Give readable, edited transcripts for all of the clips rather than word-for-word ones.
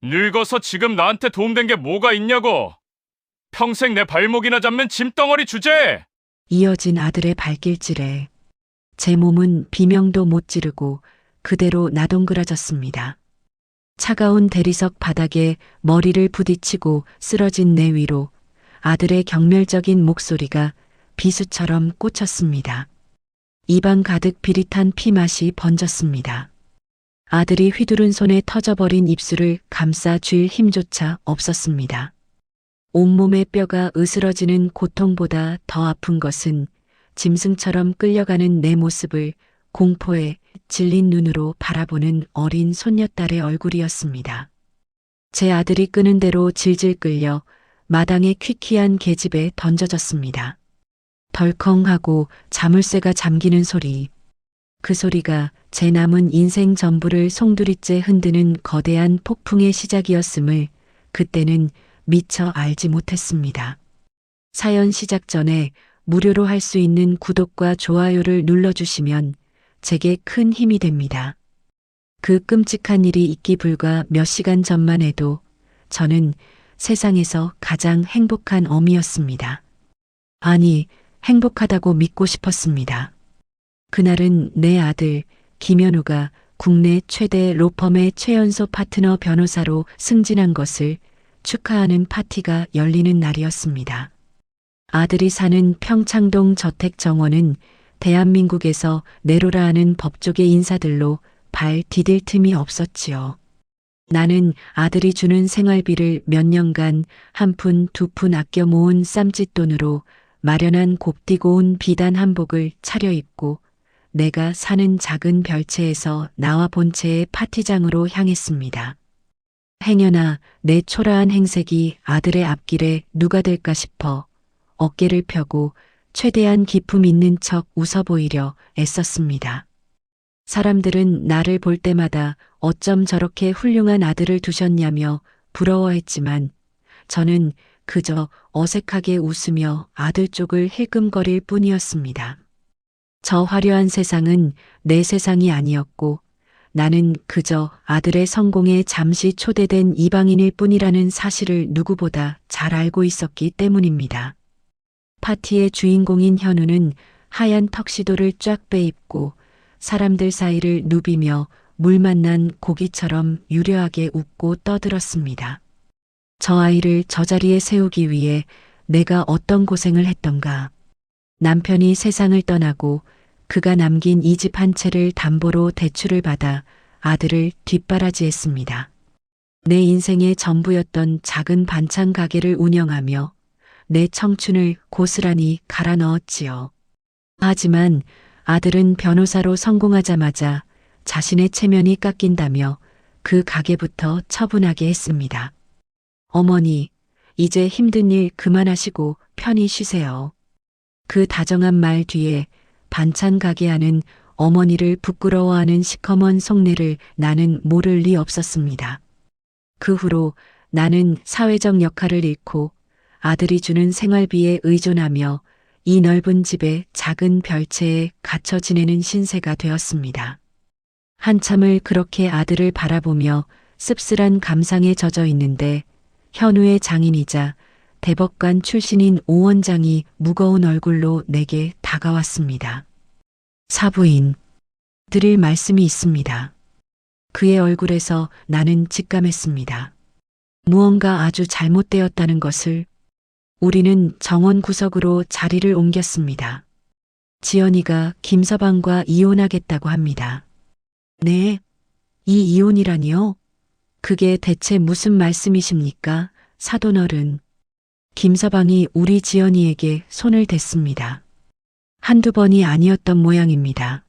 늙어서 지금 나한테 도움된 게 뭐가 있냐고! 평생 내 발목이나 잡는 짐덩어리 주제! 이어진 아들의 발길질에 제 몸은 비명도 못 지르고 그대로 나동그라졌습니다. 차가운 대리석 바닥에 머리를 부딪히고 쓰러진 내 위로 아들의 경멸적인 목소리가 비수처럼 꽂혔습니다. 입안 가득 비릿한 피맛이 번졌습니다. 아들이 휘두른 손에 터져버린 입술을 감싸 쥘 힘조차 없었습니다. 온몸의 뼈가 으스러지는 고통보다 더 아픈 것은 짐승처럼 끌려가는 내 모습을 공포에 질린 눈으로 바라보는 어린 손녀딸의 얼굴이었습니다. 제 아들이 끄는 대로 질질 끌려 마당의 퀴퀴한 계집에 던져졌습니다. 덜컹하고 자물쇠가 잠기는 소리. 그 소리가 제 남은 인생 전부를 송두리째 흔드는 거대한 폭풍의 시작이었음을 그때는 미처 알지 못했습니다. 사연 시작 전에 무료로 할 수 있는 구독과 좋아요를 눌러주시면 제게 큰 힘이 됩니다. 그 끔찍한 일이 있기 불과 몇 시간 전만 해도 저는 세상에서 가장 행복한 어미였습니다. 아니, 행복하다고 믿고 싶었습니다. 그날은 내 아들 김현우가 국내 최대 로펌의 최연소 파트너 변호사로 승진한 것을 축하하는 파티가 열리는 날이었습니다. 아들이 사는 평창동 저택정원은 대한민국에서 내로라 하는 법조계 인사들로 발 디딜 틈이 없었지요. 나는 아들이 주는 생활비를 몇 년간 한 푼 두 푼 아껴 모은 쌈짓돈으로 마련한 곱디고 온 비단 한복을 차려입고 내가 사는 작은 별채에서 나와 본체의 파티장으로 향했습니다. 행여나 내 초라한 행색이 아들의 앞길에 누가 될까 싶어 어깨를 펴고 최대한 기품 있는 척 웃어 보이려 애썼습니다. 사람들은 나를 볼 때마다 어쩜 저렇게 훌륭한 아들을 두셨냐며 부러워했지만 저는 그저 어색하게 웃으며 아들 쪽을 힐끔거릴 뿐이었습니다. 저 화려한 세상은 내 세상이 아니었고 나는 그저 아들의 성공에 잠시 초대된 이방인일 뿐이라는 사실을 누구보다 잘 알고 있었기 때문입니다. 파티의 주인공인 현우는 하얀 턱시도를 쫙 빼입고 사람들 사이를 누비며 물 만난 고기처럼 유려하게 웃고 떠들었습니다. 저 아이를 저 자리에 세우기 위해 내가 어떤 고생을 했던가. 남편이 세상을 떠나고 그가 남긴 이 집 한 채를 담보로 대출을 받아 아들을 뒷바라지했습니다. 내 인생의 전부였던 작은 반찬 가게를 운영하며 내 청춘을 고스란히 갈아 넣었지요. 하지만 아들은 변호사로 성공하자마자 자신의 체면이 깎인다며 그 가게부터 처분하게 했습니다. 어머니, 이제 힘든 일 그만하시고 편히 쉬세요. 그 다정한 말 뒤에 반찬 가게 하는 어머니를 부끄러워하는 시커먼 속내를 나는 모를 리 없었습니다. 그 후로 나는 사회적 역할을 잃고 아들이 주는 생활비에 의존하며 이 넓은 집의 작은 별채에 갇혀 지내는 신세가 되었습니다. 한참을 그렇게 아들을 바라보며 씁쓸한 감상에 젖어 있는데 현우의 장인이자 대법관 출신인 오 원장이 무거운 얼굴로 내게 다가왔습니다. 사부인, 드릴 말씀이 있습니다. 그의 얼굴에서 나는 직감했습니다. 무언가 아주 잘못되었다는 것을. 우리는 정원 구석으로 자리를 옮겼습니다. 지연이가 김서방과 이혼하겠다고 합니다. 네, 이 이혼이라니요? 그게 대체 무슨 말씀이십니까, 사돈어른? 김서방이 우리 지연이에게 손을 댔습니다. 한두 번이 아니었던 모양입니다.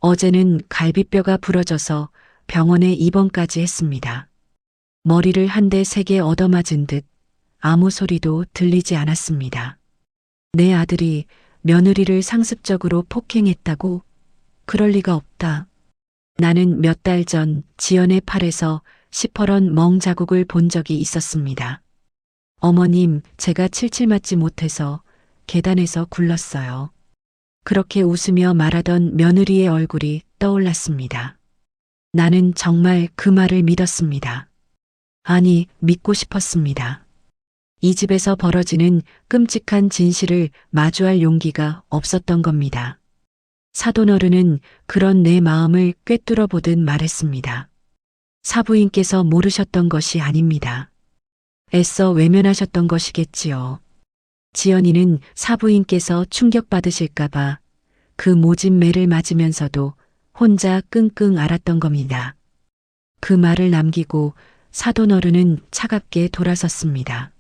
어제는 갈비뼈가 부러져서 병원에 입원까지 했습니다. 머리를 한 대 세게 얻어맞은 듯 아무 소리도 들리지 않았습니다. 내 아들이 며느리를 상습적으로 폭행했다고? 그럴 리가 없다. 나는 몇 달 전 지연의 팔에서 시퍼런 멍 자국을 본 적이 있었습니다. 어머님, 제가 칠칠 맞지 못해서 계단에서 굴렀어요. 그렇게 웃으며 말하던 며느리의 얼굴이 떠올랐습니다. 나는 정말 그 말을 믿었습니다. 아니, 믿고 싶었습니다. 이 집에서 벌어지는 끔찍한 진실을 마주할 용기가 없었던 겁니다. 사돈어른은 그런 내 마음을 꿰뚫어 보듯 말했습니다. 사부인께서 모르셨던 것이 아닙니다. 애써 외면하셨던 것이겠지요. 지연이는 사부인께서 충격받으실까봐 그 모진 매를 맞으면서도 혼자 끙끙 앓았던 겁니다. 그 말을 남기고 사돈어른은 차갑게 돌아섰습니다.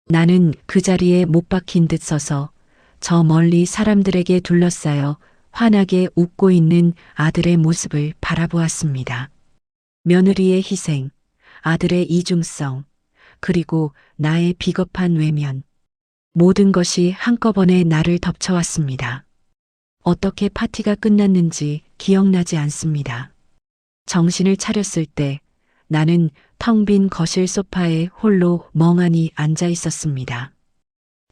나는 그 자리에 못 박힌 듯 서서 저 멀리 사람들에게 둘러싸여 환하게 웃고 있는 아들의 모습을 바라보았습니다. 며느리의 희생, 아들의 이중성, 그리고 나의 비겁한 외면. 모든 것이 한꺼번에 나를 덮쳐왔습니다. 어떻게 파티가 끝났는지 기억나지 않습니다. 정신을 차렸을 때 나는 텅 빈 거실 소파에 홀로 멍하니 앉아 있었습니다.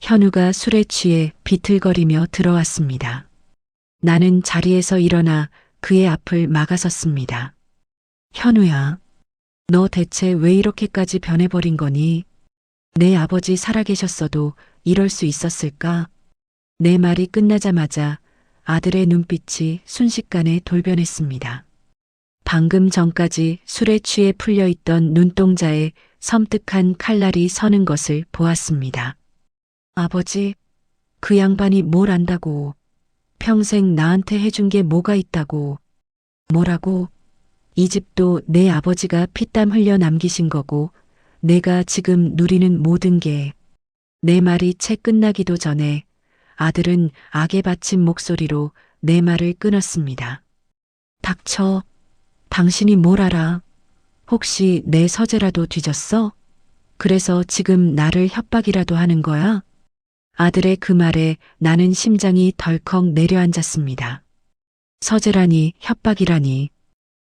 현우가 술에 취해 비틀거리며 들어왔습니다. 나는 자리에서 일어나 그의 앞을 막아섰습니다. 현우야, 너 대체 왜 이렇게까지 변해버린 거니? 내 아버지 살아계셨어도 이럴 수 있었을까? 내 말이 끝나자마자 아들의 눈빛이 순식간에 돌변했습니다. 방금 전까지 술에 취해 풀려있던 눈동자에 섬뜩한 칼날이 서는 것을 보았습니다. 아버지, 그 양반이 뭘 안다고? 평생 나한테 해준 게 뭐가 있다고? 뭐라고? 이 집도 내 아버지가 피땀 흘려 남기신 거고 내가 지금 누리는 모든 게. 내 말이 채 끝나기도 전에 아들은 악에 받친 목소리로 내 말을 끊었습니다. 닥쳐. 당신이 뭘 알아? 혹시 내 서재라도 뒤졌어? 그래서 지금 나를 협박이라도 하는 거야? 아들의 그 말에 나는 심장이 덜컥 내려앉았습니다. 서재라니, 협박이라니.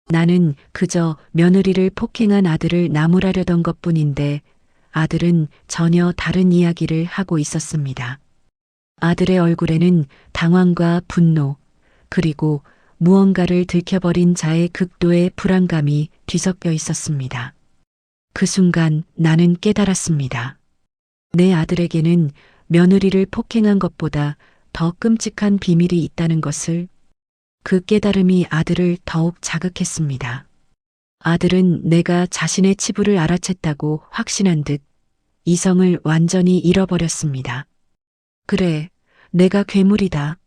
나는 그저 며느리를 폭행한 아들을 나무라려던 것뿐인데 아들은 전혀 다른 이야기를 하고 있었습니다. 아들의 얼굴에는 당황과 분노, 그리고 무언가를 들켜버린 자의 극도의 불안감이 뒤섞여 있었습니다. 그 순간 나는 깨달았습니다. 내 아들에게는 며느리를 폭행한 것보다 더 끔찍한 비밀이 있다는 것을. 그 깨달음이 아들을 더욱 자극했습니다. 아들은 내가 자신의 치부를 알아챘다고 확신한 듯 이성을 완전히 잃어버렸습니다. 그래, 내가 괴물이다.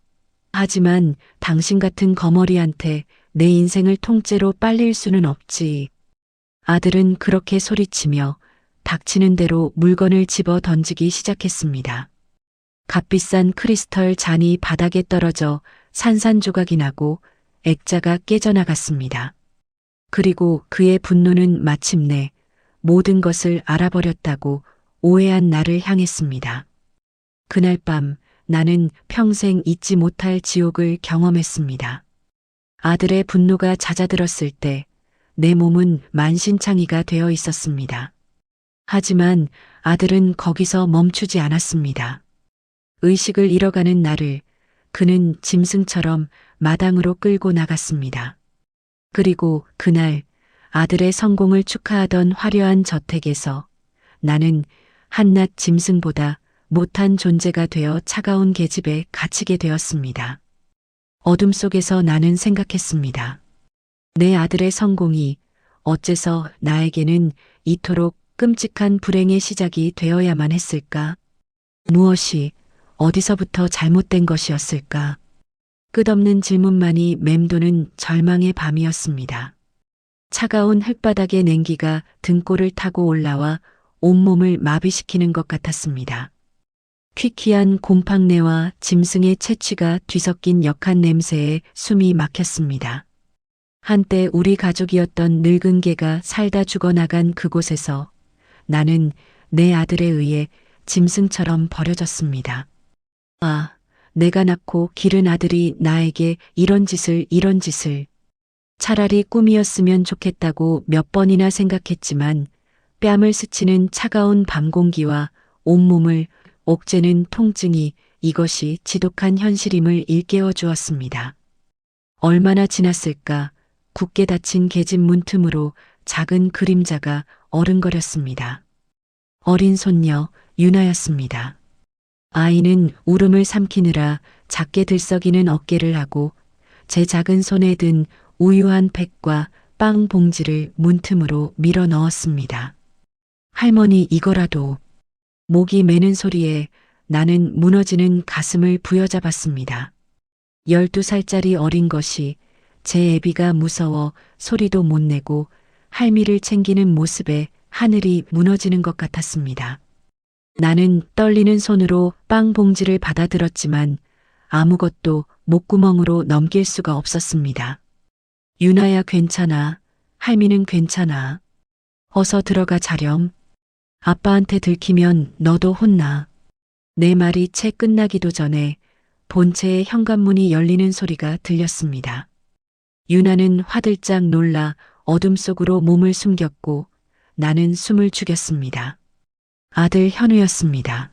하지만 당신 같은 거머리한테 내 인생을 통째로 빨릴 수는 없지. 아들은 그렇게 소리치며 닥치는 대로 물건을 집어 던지기 시작했습니다. 값비싼 크리스털 잔이 바닥에 떨어져 산산조각이 나고 액자가 깨져나갔습니다. 그리고 그의 분노는 마침내 모든 것을 알아버렸다고 오해한 나를 향했습니다. 그날 밤 나는 평생 잊지 못할 지옥을 경험했습니다. 아들의 분노가 잦아들었을 때 내 몸은 만신창이가 되어 있었습니다. 하지만 아들은 거기서 멈추지 않았습니다. 의식을 잃어가는 나를 그는 짐승처럼 마당으로 끌고 나갔습니다. 그리고 그날 아들의 성공을 축하하던 화려한 저택에서 나는 한낱 짐승보다 못한 존재가 되어 차가운 계집에 갇히게 되었습니다. 어둠 속에서 나는 생각했습니다. 내 아들의 성공이 어째서 나에게는 이토록 끔찍한 불행의 시작이 되어야만 했을까? 무엇이 어디서부터 잘못된 것이었을까? 끝없는 질문만이 맴도는 절망의 밤이었습니다. 차가운 흙바닥의 냉기가 등골을 타고 올라와 온몸을 마비시키는 것 같았습니다. 퀴퀴한 곰팡내와 짐승의 채취가 뒤섞인 역한 냄새에 숨이 막혔습니다. 한때 우리 가족이었던 늙은 개가 살다 죽어나간 그곳에서 나는 내 아들에 의해 짐승처럼 버려졌습니다. 아, 내가 낳고 기른 아들이 나에게 이런 짓을. 차라리 꿈이었으면 좋겠다고 몇 번이나 생각했지만 뺨을 스치는 차가운 밤 공기와 온몸을 옥죄는 통증이 이것이 지독한 현실임을 일깨워 주었습니다. 얼마나 지났을까? 굳게 닫힌 계집 문틈으로 작은 그림자가 어른거렸습니다. 어린 손녀 유나였습니다. 아이는 울음을 삼키느라 작게 들썩이는 어깨를 하고 제 작은 손에 든 우유 한 팩과 빵 봉지를 문틈으로 밀어 넣었습니다. 할머니 이거라도. 목이 매는 소리에 나는 무너지는 가슴을 부여잡았습니다. 12살짜리 어린 것이 제 애비가 무서워 소리도 못 내고 할미를 챙기는 모습에 하늘이 무너지는 것 같았습니다. 나는 떨리는 손으로 빵 봉지를 받아들었지만 아무것도 목구멍으로 넘길 수가 없었습니다. 유나야 괜찮아. 할미는 괜찮아. 어서 들어가 자렴. 아빠한테 들키면 너도 혼나. 내 말이 채 끝나기도 전에 본체의 현관문이 열리는 소리가 들렸습니다. 유나는 화들짝 놀라 어둠 속으로 몸을 숨겼고 나는 숨을 죽였습니다. 아들 현우였습니다.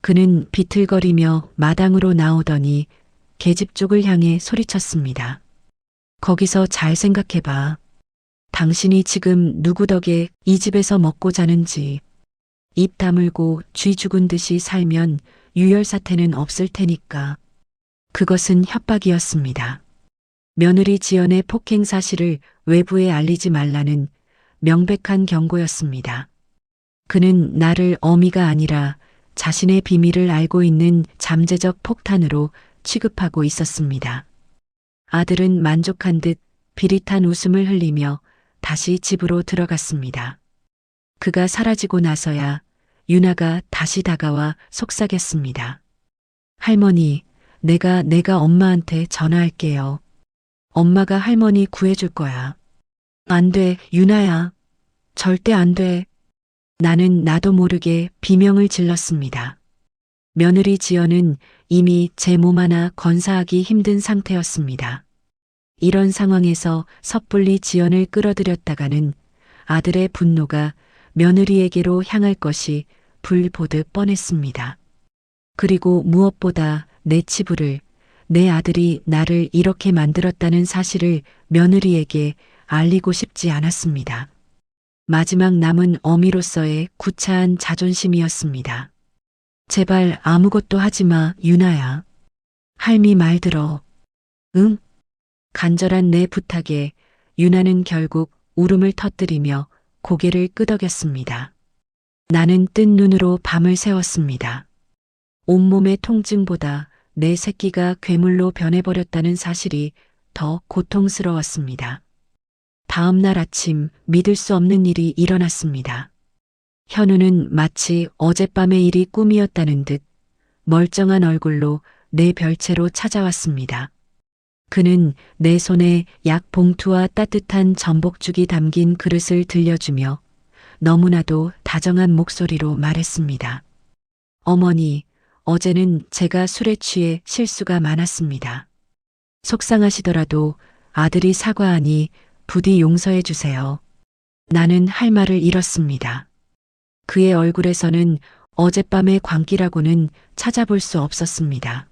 그는 비틀거리며 마당으로 나오더니 계집 쪽을 향해 소리쳤습니다. 거기서 잘 생각해봐. 당신이 지금 누구 덕에 이 집에서 먹고 자는지. 입 다물고 쥐 죽은 듯이 살면 유혈사태는 없을 테니까. 그것은 협박이었습니다. 며느리 지연의 폭행 사실을 외부에 알리지 말라는 명백한 경고였습니다. 그는 나를 어미가 아니라 자신의 비밀을 알고 있는 잠재적 폭탄으로 취급하고 있었습니다. 아들은 만족한 듯 비릿한 웃음을 흘리며 다시 집으로 들어갔습니다. 그가 사라지고 나서야 유나가 다시 다가와 속삭였습니다. 할머니, 내가 엄마한테 전화할게요. 엄마가 할머니 구해줄 거야. 안 돼, 유나야. 절대 안 돼. 나는 나도 모르게 비명을 질렀습니다. 며느리 지연은 이미 제 몸 하나 건사하기 힘든 상태였습니다. 이런 상황에서 섣불리 지연을 끌어들였다가는 아들의 분노가 며느리에게로 향할 것이 불 보듯 뻔했습니다. 그리고 무엇보다 내 치부를, 내 아들이 나를 이렇게 만들었다는 사실을 며느리에게 알리고 싶지 않았습니다. 마지막 남은 어미로서의 구차한 자존심이었습니다. 제발 아무것도 하지 마, 유나야. 할미 말 들어. 응? 간절한 내 부탁에 유나는 결국 울음을 터뜨리며 고개를 끄덕였습니다. 나는 뜬 눈으로 밤을 새웠습니다. 온몸의 통증보다 내 새끼가 괴물로 변해버렸다는 사실이 더 고통스러웠습니다. 다음 날 아침 믿을 수 없는 일이 일어났습니다. 현우는 마치 어젯밤의 일이 꿈이었다는 듯 멀쩡한 얼굴로 내 별채로 찾아왔습니다. 그는 내 손에 약 봉투와 따뜻한 전복죽이 담긴 그릇을 들려주며 너무나도 다정한 목소리로 말했습니다. 어머니, 어제는 제가 술에 취해 실수가 많았습니다. 속상하시더라도 아들이 사과하니 부디 용서해 주세요. 나는 할 말을 잃었습니다. 그의 얼굴에서는 어젯밤의 광기라고는 찾아볼 수 없었습니다.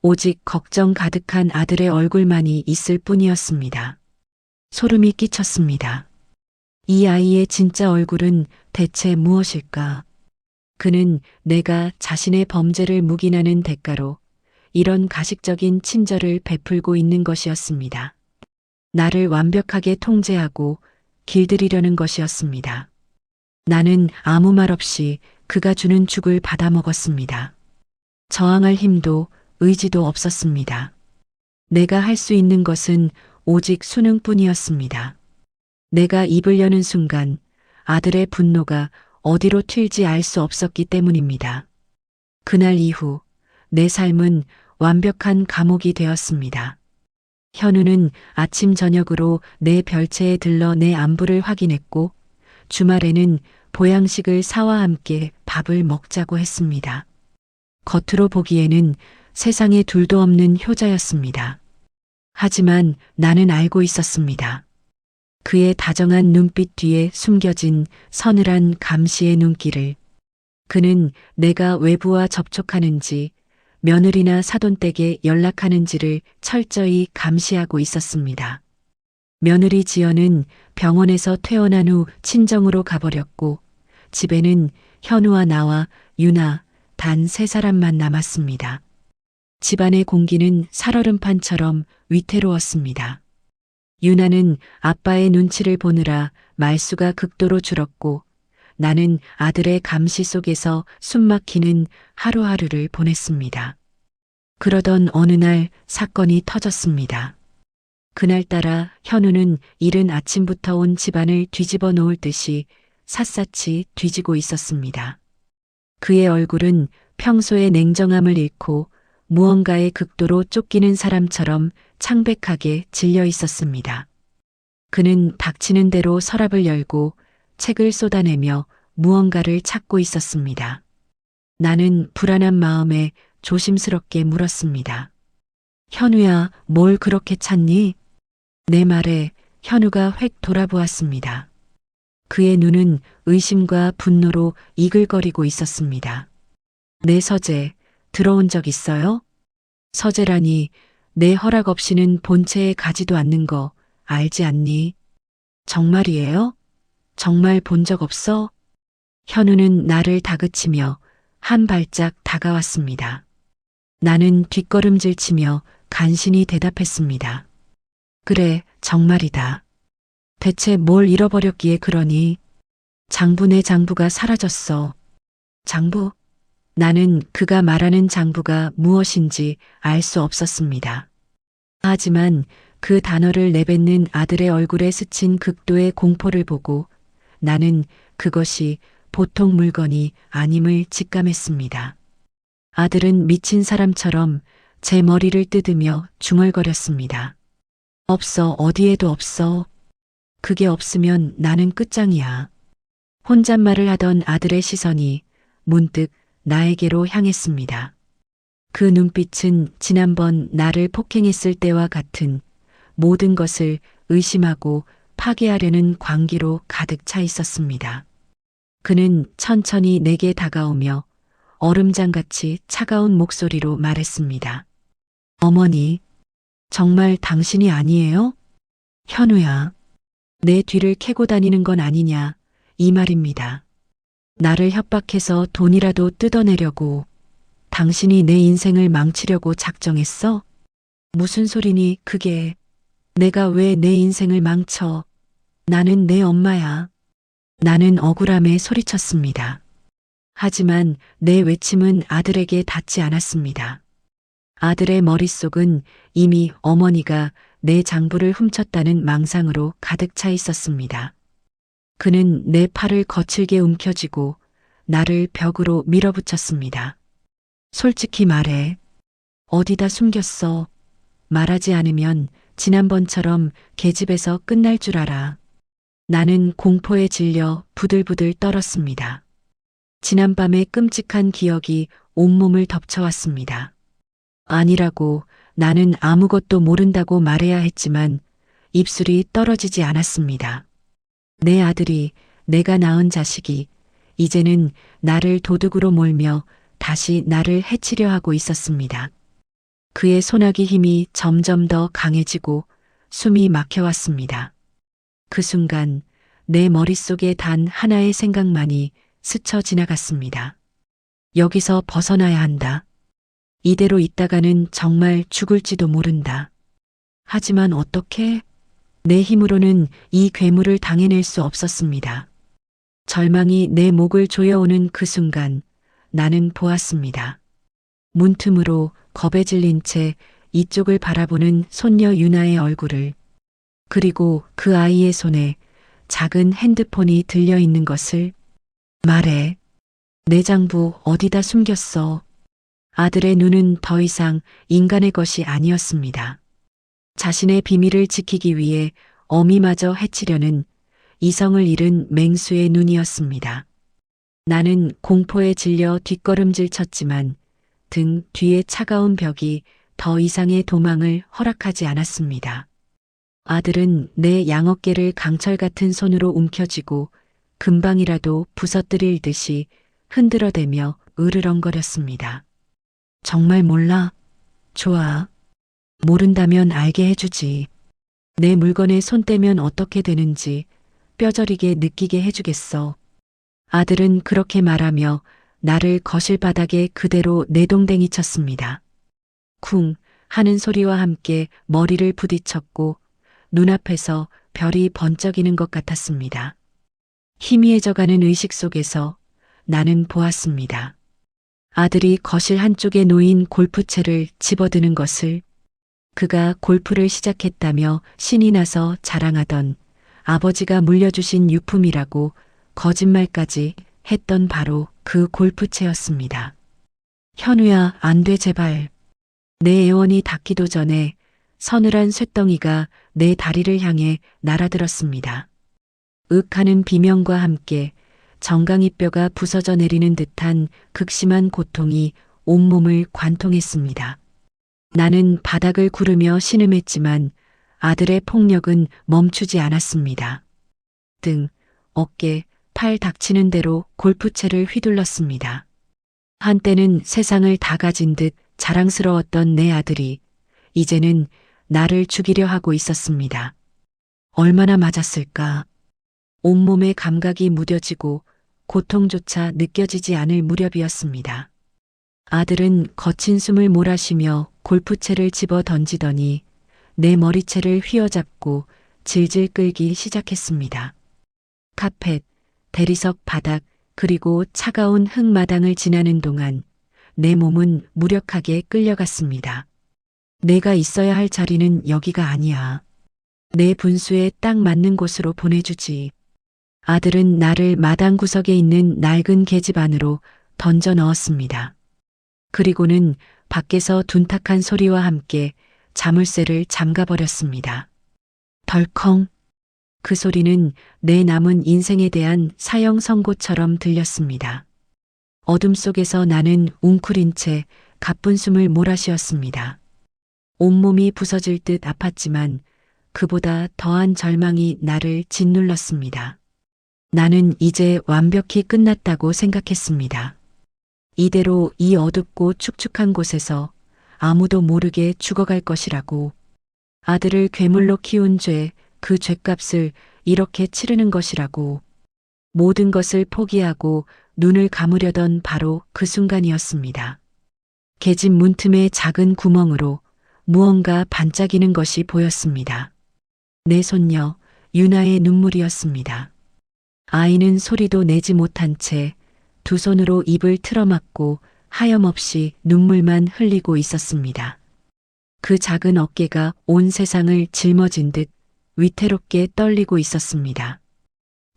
오직 걱정 가득한 아들의 얼굴만이 있을 뿐이었습니다. 소름이 끼쳤습니다. 이 아이의 진짜 얼굴은 대체 무엇일까? 그는 내가 자신의 범죄를 묵인하는 대가로 이런 가식적인 친절을 베풀고 있는 것이었습니다. 나를 완벽하게 통제하고 길들이려는 것이었습니다. 나는 아무 말 없이 그가 주는 죽을 받아 먹었습니다. 저항할 힘도 의지도 없었습니다. 내가 할 수 있는 것은 오직 수능뿐이었습니다. 내가 입을 여는 순간 아들의 분노가 어디로 튈지 알 수 없었기 때문입니다. 그날 이후 내 삶은 완벽한 감옥이 되었습니다. 현우는 아침 저녁으로 내 별채에 들러 내 안부를 확인했고 주말에는 보양식을 사와 함께 밥을 먹자고 했습니다. 겉으로 보기에는 세상에 둘도 없는 효자였습니다. 하지만 나는 알고 있었습니다. 그의 다정한 눈빛 뒤에 숨겨진 서늘한 감시의 눈길을. 그는 내가 외부와 접촉하는지 며느리나 사돈댁에 연락하는지를 철저히 감시하고 있었습니다. 며느리 지연은 병원에서 퇴원한 후 친정으로 가버렸고 집에는 현우와 나와 유나 단 3사람만 남았습니다. 집안의 공기는 살얼음판처럼 위태로웠습니다. 유나는 아빠의 눈치를 보느라 말수가 극도로 줄었고 나는 아들의 감시 속에서 숨막히는 하루하루를 보냈습니다. 그러던 어느 날 사건이 터졌습니다. 그날따라 현우는 이른 아침부터 온 집안을 뒤집어 놓을 듯이 샅샅이 뒤지고 있었습니다. 그의 얼굴은 평소의 냉정함을 잃고 무언가에 극도로 쫓기는 사람처럼 창백하게 질려 있었습니다. 그는 닥치는 대로 서랍을 열고 책을 쏟아내며 무언가를 찾고 있었습니다. 나는 불안한 마음에 조심스럽게 물었습니다. 현우야, 뭘 그렇게 찾니? 내 말에 현우가 획 돌아보았습니다. 그의 눈은 의심과 분노로 이글거리고 있었습니다. 내 서재, 들어온 적 있어요? 서재라니, 내 허락 없이는 본체에 가지도 않는 거 알지 않니? 정말이에요? 정말 본 적 없어? 현우는 나를 다그치며 한 발짝 다가왔습니다. 나는 뒷걸음질 치며 간신히 대답했습니다. 그래, 정말이다. 대체 뭘 잃어버렸기에 그러니? 장부네 장부가 사라졌어. 장부? 나는 그가 말하는 장부가 무엇인지 알 수 없었습니다. 하지만 그 단어를 내뱉는 아들의 얼굴에 스친 극도의 공포를 보고 나는 그것이 보통 물건이 아님을 직감했습니다. 아들은 미친 사람처럼 제 머리를 뜯으며 중얼거렸습니다. 없어, 어디에도 없어. 그게 없으면 나는 끝장이야. 혼잣말을 하던 아들의 시선이 문득 나에게로 향했습니다. 그 눈빛은 지난번 나를 폭행했을 때와 같은 모든 것을 의심하고 파괴하려는 광기로 가득 차 있었습니다. 그는 천천히 내게 다가오며 얼음장같이 차가운 목소리로 말했습니다. 어머니, 정말 당신이 아니에요? 현우야, 내 뒤를 캐고 다니는 건 아니냐, 이 말입니다. 나를 협박해서 돈이라도 뜯어내려고 당신이 내 인생을 망치려고 작정했어? 무슨 소리니 그게. 내가 왜 내 인생을 망쳐. 나는 내 엄마야. 나는 억울함에 소리쳤습니다. 하지만 내 외침은 아들에게 닿지 않았습니다. 아들의 머릿속은 이미 어머니가 내 장부를 훔쳤다는 망상으로 가득 차 있었습니다. 그는 내 팔을 거칠게 움켜쥐고 나를 벽으로 밀어붙였습니다. 솔직히 말해. 어디다 숨겼어? 말하지 않으면 지난번처럼 계집에서 끝날 줄 알아. 나는 공포에 질려 부들부들 떨었습니다. 지난밤의 끔찍한 기억이 온몸을 덮쳐왔습니다. 아니라고, 나는 아무것도 모른다고 말해야 했지만 입술이 떨어지지 않았습니다. 내 아들이, 내가 낳은 자식이 이제는 나를 도둑으로 몰며 다시 나를 해치려 하고 있었습니다. 그의 소나기 힘이 점점 더 강해지고 숨이 막혀왔습니다. 그 순간 내 머릿속에 단 하나의 생각만이 스쳐 지나갔습니다. 여기서 벗어나야 한다. 이대로 있다가는 정말 죽을지도 모른다. 하지만 어떻게? 내 힘으로는 이 괴물을 당해낼 수 없었습니다. 절망이 내 목을 조여오는 그 순간 나는 보았습니다. 문틈으로 겁에 질린 채 이쪽을 바라보는 손녀 유나의 얼굴을, 그리고 그 아이의 손에 작은 핸드폰이 들려 있는 것을. 말해. 내 장부 어디다 숨겼어? 아들의 눈은 더 이상 인간의 것이 아니었습니다. 자신의 비밀을 지키기 위해 어미마저 해치려는 이성을 잃은 맹수의 눈이었습니다. 나는 공포에 질려 뒷걸음질 쳤지만 등 뒤의 차가운 벽이 더 이상의 도망을 허락하지 않았습니다. 아들은 내 양어깨를 강철 같은 손으로 움켜쥐고 금방이라도 부서뜨릴 듯이 흔들어대며 으르렁거렸습니다. 정말 몰라? 좋아. 모른다면 알게 해주지. 내 물건에 손 떼면 어떻게 되는지 뼈저리게 느끼게 해주겠어. 아들은 그렇게 말하며 나를 거실 바닥에 그대로 내동댕이 쳤습니다. 쿵 하는 소리와 함께 머리를 부딪혔고 눈앞에서 별이 번쩍이는 것 같았습니다. 희미해져가는 의식 속에서 나는 보았습니다. 아들이 거실 한쪽에 놓인 골프채를 집어드는 것을, 그가 골프를 시작했다며 신이 나서 자랑하던 아버지가 물려주신 유품이라고 거짓말까지 했던 바로 그 골프채였습니다. 현우야, 안 돼, 제발. 내 애원이 닿기도 전에 서늘한 쇳덩이가 내 다리를 향해 날아들었습니다. 윽 하는 비명과 함께 정강이뼈가 부서져 내리는 듯한 극심한 고통이 온몸을 관통했습니다. 나는 바닥을 구르며 신음했지만 아들의 폭력은 멈추지 않았습니다. 등, 어깨, 팔 닥치는 대로 골프채를 휘둘렀습니다. 한때는 세상을 다 가진 듯 자랑스러웠던 내 아들이 이제는 나를 죽이려 하고 있었습니다. 얼마나 맞았을까? 온몸에 감각이 무뎌지고 고통조차 느껴지지 않을 무렵이었습니다. 아들은 거친 숨을 몰아쉬며 골프채를 집어 던지더니 내 머리채를 휘어잡고 질질 끌기 시작했습니다. 카펫, 대리석 바닥, 그리고 차가운 흙마당을 지나는 동안 내 몸은 무력하게 끌려갔습니다. 내가 있어야 할 자리는 여기가 아니야. 내 분수에 딱 맞는 곳으로 보내주지. 아들은 나를 마당 구석에 있는 낡은 계집 안으로 던져 넣었습니다. 그리고는 밖에서 둔탁한 소리와 함께 자물쇠를 잠가버렸습니다. 덜컹. 그 소리는 내 남은 인생에 대한 사형 선고처럼 들렸습니다. 어둠 속에서 나는 웅크린 채 가쁜 숨을 몰아쉬었습니다. 온몸이 부서질 듯 아팠지만 그보다 더한 절망이 나를 짓눌렀습니다. 나는 이제 완벽히 끝났다고 생각했습니다. 이대로 이 어둡고 축축한 곳에서 아무도 모르게 죽어갈 것이라고. 아들을 괴물로 키운 죄, 그 죗값을 이렇게 치르는 것이라고. 모든 것을 포기하고 눈을 감으려던 바로 그 순간이었습니다. 계집 문틈의 작은 구멍으로 무언가 반짝이는 것이 보였습니다. 내 손녀 유나의 눈물이었습니다. 아이는 소리도 내지 못한 채 두 손으로 입을 틀어막고 하염없이 눈물만 흘리고 있었습니다. 그 작은 어깨가 온 세상을 짊어진 듯 위태롭게 떨리고 있었습니다.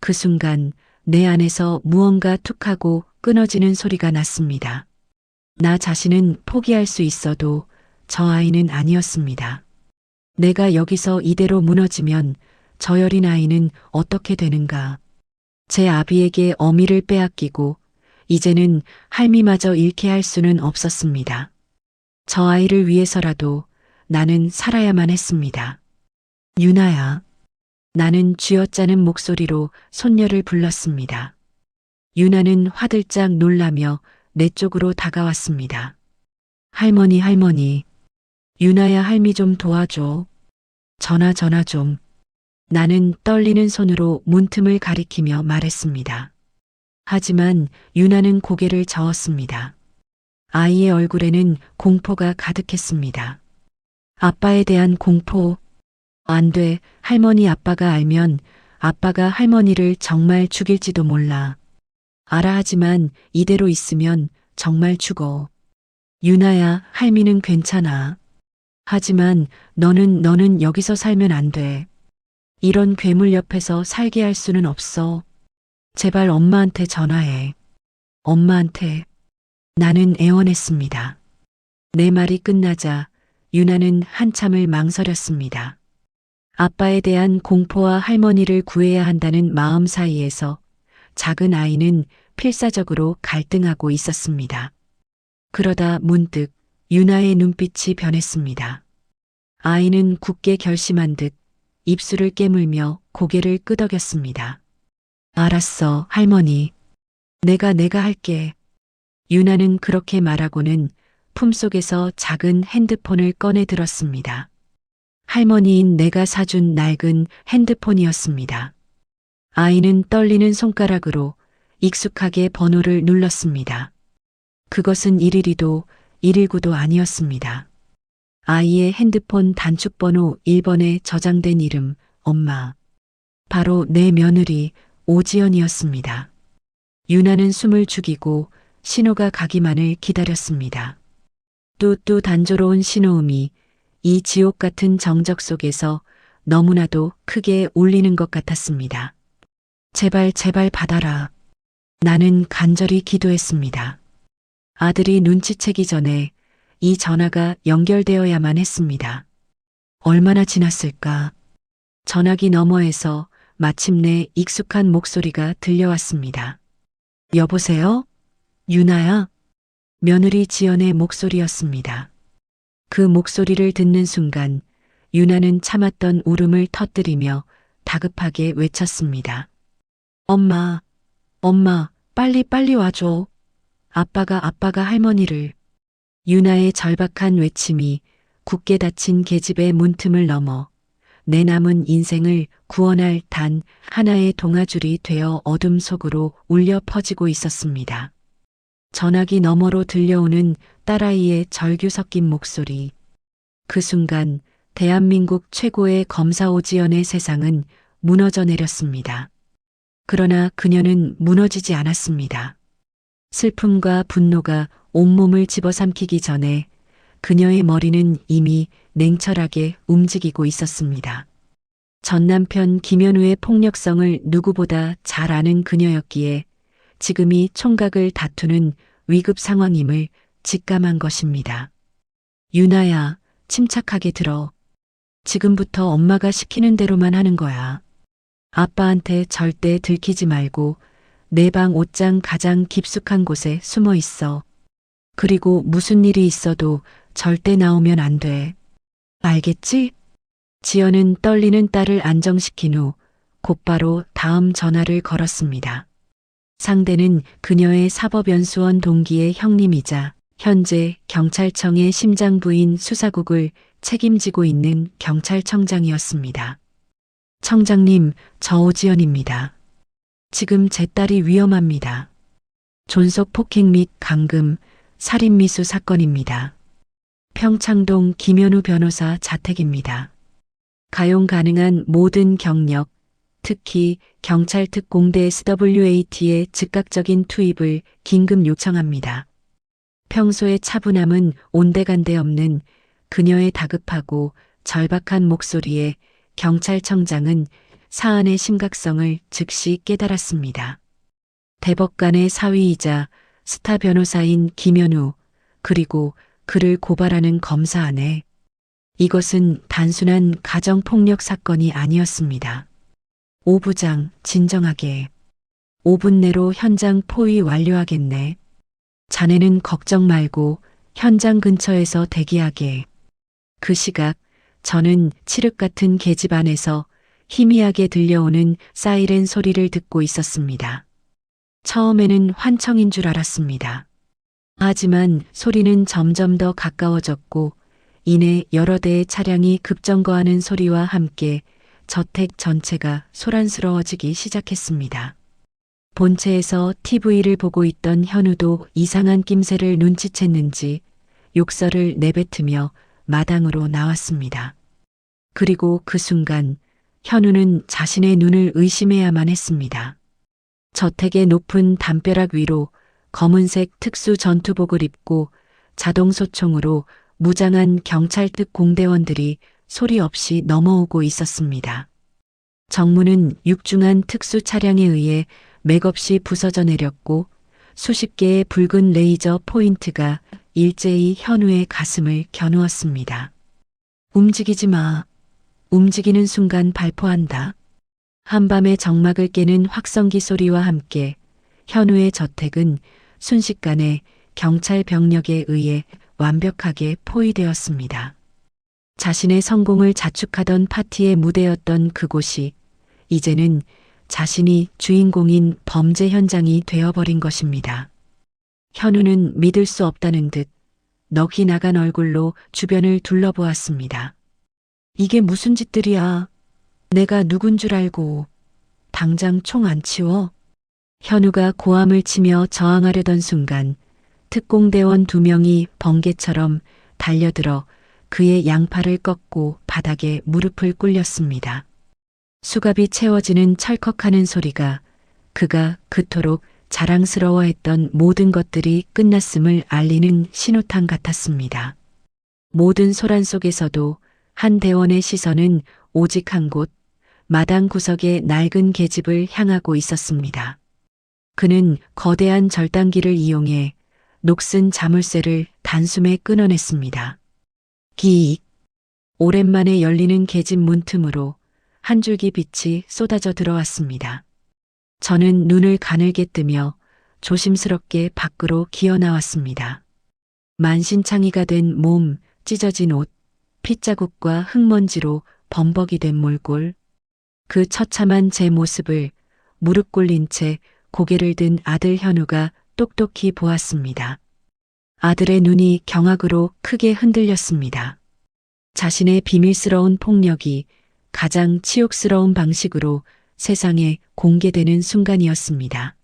그 순간 내 안에서 무언가 툭하고 끊어지는 소리가 났습니다. 나 자신은 포기할 수 있어도 저 아이는 아니었습니다. 내가 여기서 이대로 무너지면 저 여린 아이는 어떻게 되는가. 제 아비에게 어미를 빼앗기고 이제는 할미마저 잃게 할 수는 없었습니다. 저 아이를 위해서라도 나는 살아야만 했습니다. 유나야. 나는 쥐어짜는 목소리로 손녀를 불렀습니다. 유나는 화들짝 놀라며 내 쪽으로 다가왔습니다. 할머니, 할머니. 유나야, 할미 좀 도와줘. 전화 좀. 나는 떨리는 손으로 문틈을 가리키며 말했습니다. 하지만 유나는 고개를 저었습니다. 아이의 얼굴에는 공포가 가득했습니다. 아빠에 대한 공포. 안 돼, 할머니. 아빠가 알면 아빠가 할머니를 정말 죽일지도 몰라. 알아. 하지만 이대로 있으면 정말 죽어. 유나야, 할미는 괜찮아. 하지만 너는 여기서 살면 안 돼. 이런 괴물 옆에서 살게 할 수는 없어. 제발 엄마한테 전화해. 엄마한테. 나는 애원했습니다. 내 말이 끝나자 유나는 한참을 망설였습니다. 아빠에 대한 공포와 할머니를 구해야 한다는 마음 사이에서 작은 아이는 필사적으로 갈등하고 있었습니다. 그러다 문득 유나의 눈빛이 변했습니다. 아이는 굳게 결심한 듯 입술을 깨물며 고개를 끄덕였습니다. 알았어, 할머니. 내가 할게. 유나는 그렇게 말하고는 품속에서 작은 핸드폰을 꺼내 들었습니다. 할머니인 내가 사준 낡은 핸드폰이었습니다. 아이는 떨리는 손가락으로 익숙하게 번호를 눌렀습니다. 그것은 112도 119도 아니었습니다. 아이의 핸드폰 단축번호 1번에 저장된 이름, 엄마. 바로 내 며느리 오지연이었습니다. 유나는 숨을 죽이고 신호가 가기만을 기다렸습니다. 뚜뚜 단조로운 신호음이 이 지옥 같은 정적 속에서 너무나도 크게 울리는 것 같았습니다. 제발 제발 받아라. 나는 간절히 기도했습니다. 아들이 눈치채기 전에 이 전화가 연결되어야만 했습니다. 얼마나 지났을까? 전화기 너머에서 마침내 익숙한 목소리가 들려왔습니다. 여보세요? 유나야? 며느리 지연의 목소리였습니다. 그 목소리를 듣는 순간 유나는 참았던 울음을 터뜨리며 다급하게 외쳤습니다. 엄마, 엄마, 빨리 와줘. 아빠가 할머니를. 유나의 절박한 외침이 굳게 닫힌 계집의 문틈을 넘어 내 남은 인생을 구원할 단 하나의 동아줄이 되어 어둠 속으로 울려 퍼지고 있었습니다. 전화기 너머로 들려오는 딸아이의 절규 섞인 목소리. 그 순간 대한민국 최고의 검사 오지연의 세상은 무너져 내렸습니다. 그러나 그녀는 무너지지 않았습니다. 슬픔과 분노가 온몸을 집어삼키기 전에 그녀의 머리는 이미 냉철하게 움직이고 있었습니다. 전 남편 김현우의 폭력성을 누구보다 잘 아는 그녀였기에 지금이 총각을 다투는 위급 상황임을 직감한 것입니다. 유나야, 침착하게 들어. 지금부터 엄마가 시키는 대로만 하는 거야. 아빠한테 절대 들키지 말고 내 방 옷장 가장 깊숙한 곳에 숨어 있어. 그리고 무슨 일이 있어도 절대 나오면 안 돼. 알겠지? 지연은 떨리는 딸을 안정시킨 후 곧바로 다음 전화를 걸었습니다. 상대는 그녀의 사법연수원 동기의 형님이자 현재 경찰청의 심장부인 수사국을 책임지고 있는 경찰청장이었습니다. 청장님, 저 오지연입니다. 지금 제 딸이 위험합니다. 존속 폭행 및 감금, 살인미수 사건입니다. 평창동 김현우 변호사 자택입니다. 가용 가능한 모든 경력, 특히 경찰 특공대 SWAT의 즉각적인 투입을 긴급 요청합니다. 평소의 차분함은 온데간데 없는 그녀의 다급하고 절박한 목소리에 경찰청장은 사안의 심각성을 즉시 깨달았습니다. 대법관의 사위이자 스타 변호사인 김현우, 그리고 그를 고발하는 검사 안에 이것은 단순한 가정폭력 사건이 아니었습니다. 오 부장, 진정하게. 5분 내로 현장 포위 완료하겠네. 자네는 걱정 말고 현장 근처에서 대기하게. 그 시각 저는 칠흑 같은 계집 안에서 희미하게 들려오는 사이렌 소리를 듣고 있었습니다. 처음에는 환청인 줄 알았습니다. 하지만 소리는 점점 더 가까워졌고 이내 여러 대의 차량이 급정거하는 소리와 함께 저택 전체가 소란스러워지기 시작했습니다. 본체에서 TV를 보고 있던 현우도 이상한 낌새를 눈치챘는지 욕설을 내뱉으며 마당으로 나왔습니다. 그리고 그 순간 현우는 자신의 눈을 의심해야만 했습니다. 저택의 높은 담벼락 위로 검은색 특수 전투복을 입고 자동소총으로 무장한 경찰특 공대원들이 소리 없이 넘어오고 있었습니다. 정문은 육중한 특수 차량에 의해 맥없이 부서져 내렸고 수십 개의 붉은 레이저 포인트가 일제히 현우의 가슴을 겨누었습니다. 움직이지 마. 움직이는 순간 발포한다. 한밤의 정막을 깨는 확성기 소리와 함께 현우의 저택은 순식간에 경찰 병력에 의해 완벽하게 포위되었습니다. 자신의 성공을 자축하던 파티의 무대였던 그곳이 이제는 자신이 주인공인 범죄 현장이 되어버린 것입니다. 현우는 믿을 수 없다는 듯 넋이 나간 얼굴로 주변을 둘러보았습니다. 이게 무슨 짓들이야. 내가 누군 줄 알고. 당장 총 안 치워. 현우가 고함을 치며 저항하려던 순간 특공대원 2명이 번개처럼 달려들어 그의 양팔을 꺾고 바닥에 무릎을 꿇렸습니다. 수갑이 채워지는 철컥하는 소리가 그가 그토록 자랑스러워했던 모든 것들이 끝났음을 알리는 신호탄 같았습니다. 모든 소란 속에서도 한 대원의 시선은 오직 한 곳, 마당 구석의 낡은 계집을 향하고 있었습니다. 그는 거대한 절단기를 이용해 녹슨 자물쇠를 단숨에 끊어냈습니다. 기익. 오랜만에 열리는 계집 문틈으로 한 줄기 빛이 쏟아져 들어왔습니다. 저는 눈을 가늘게 뜨며 조심스럽게 밖으로 기어 나왔습니다. 만신창이가 된 몸, 찢어진 옷, 핏자국과 흙먼지로 범벅이 된 몰골. 그 처참한 제 모습을 무릎 꿇린 채 고개를 든 아들 현우가 똑똑히 보았습니다. 아들의 눈이 경악으로 크게 흔들렸습니다. 자신의 비밀스러운 폭력이 가장 치욕스러운 방식으로 세상에 공개되는 순간이었습니다.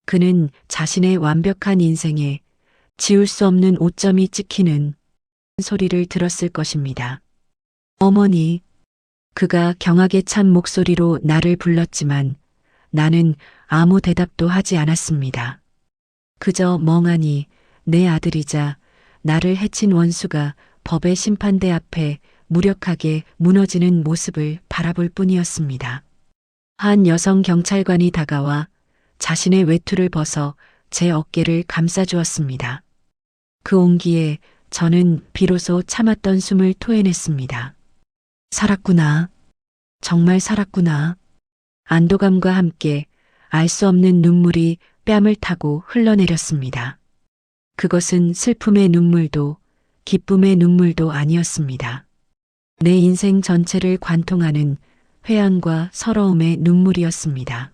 그는 자신의 완벽한 인생에 지울 수 없는 오점이 찍히는 소리를 들었을 것입니다. 어머니. 그가 경악에 찬 목소리로 나를 불렀지만 나는 아무 대답도 하지 않았습니다. 그저 멍하니 내 아들이자 나를 해친 원수가 법의 심판대 앞에 무력하게 무너지는 모습을 바라볼 뿐이었습니다. 한 여성 경찰관이 다가와 자신의 외투를 벗어 제 어깨를 감싸주었습니다. 그 온기에 저는 비로소 참았던 숨을 토해냈습니다. 살았구나. 정말 살았구나. 안도감과 함께 알 수 없는 눈물이 뺨을 타고 흘러내렸습니다. 그것은 슬픔의 눈물도 기쁨의 눈물도 아니었습니다. 내 인생 전체를 관통하는 회한과 서러움의 눈물이었습니다.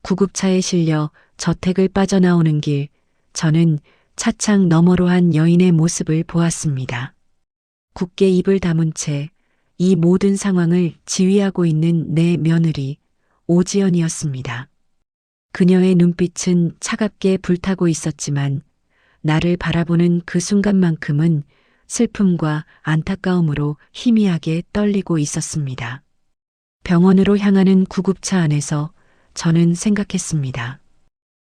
구급차에 실려 저택을 빠져나오는 길, 저는 차창 너머로 한 여인의 모습을 보았습니다. 굳게 입을 다문 채 이 모든 상황을 지휘하고 있는 내 며느리 오지연이었습니다. 그녀의 눈빛은 차갑게 불타고 있었지만 나를 바라보는 그 순간만큼은 슬픔과 안타까움으로 희미하게 떨리고 있었습니다. 병원으로 향하는 구급차 안에서 저는 생각했습니다.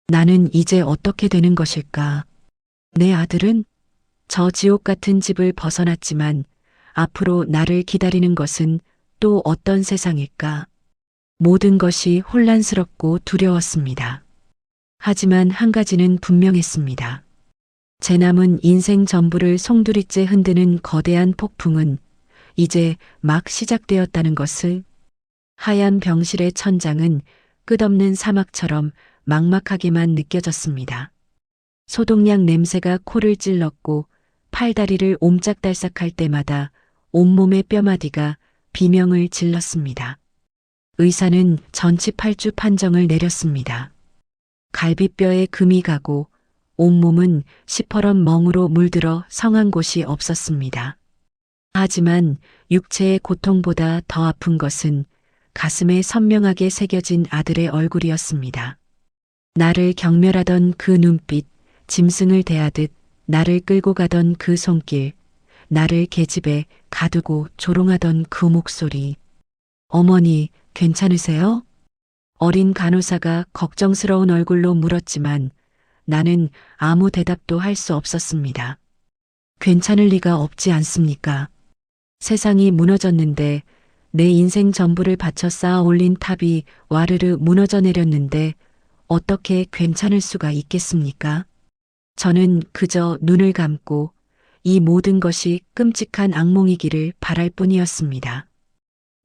나는 이제 어떻게 되는 것일까? 내 아들은 저 지옥 같은 집을 벗어났지만 앞으로 나를 기다리는 것은 또 어떤 세상일까? 모든 것이 혼란스럽고 두려웠습니다. 하지만 한 가지는 분명했습니다. 제 남은 인생 전부를 송두리째 흔드는 거대한 폭풍은 이제 막 시작되었다는 것을. 하얀 병실의 천장은 끝없는 사막처럼 막막하게만 느껴졌습니다. 소독약 냄새가 코를 찔렀고 팔다리를 옴짝달싹할 때마다 온몸의 뼈마디가 비명을 질렀습니다. 의사는 전치 8주 판정을 내렸습니다. 갈비뼈에 금이 가고 온몸은 시퍼런 멍으로 물들어 성한 곳이 없었습니다. 하지만 육체의 고통보다 더 아픈 것은 가슴에 선명하게 새겨진 아들의 얼굴이었습니다. 나를 경멸하던 그 눈빛, 짐승을 대하듯 나를 끌고 가던 그 손길, 나를 계집에 가두고 조롱하던 그 목소리. 어머니, 괜찮으세요? 어린 간호사가 걱정스러운 얼굴로 물었지만 나는 아무 대답도 할 수 없었습니다. 괜찮을 리가 없지 않습니까? 세상이 무너졌는데 내 인생 전부를 바쳐 쌓아 올린 탑이 와르르 무너져 내렸는데 어떻게 괜찮을 수가 있겠습니까? 저는 그저 눈을 감고 이 모든 것이 끔찍한 악몽이기를 바랄 뿐이었습니다.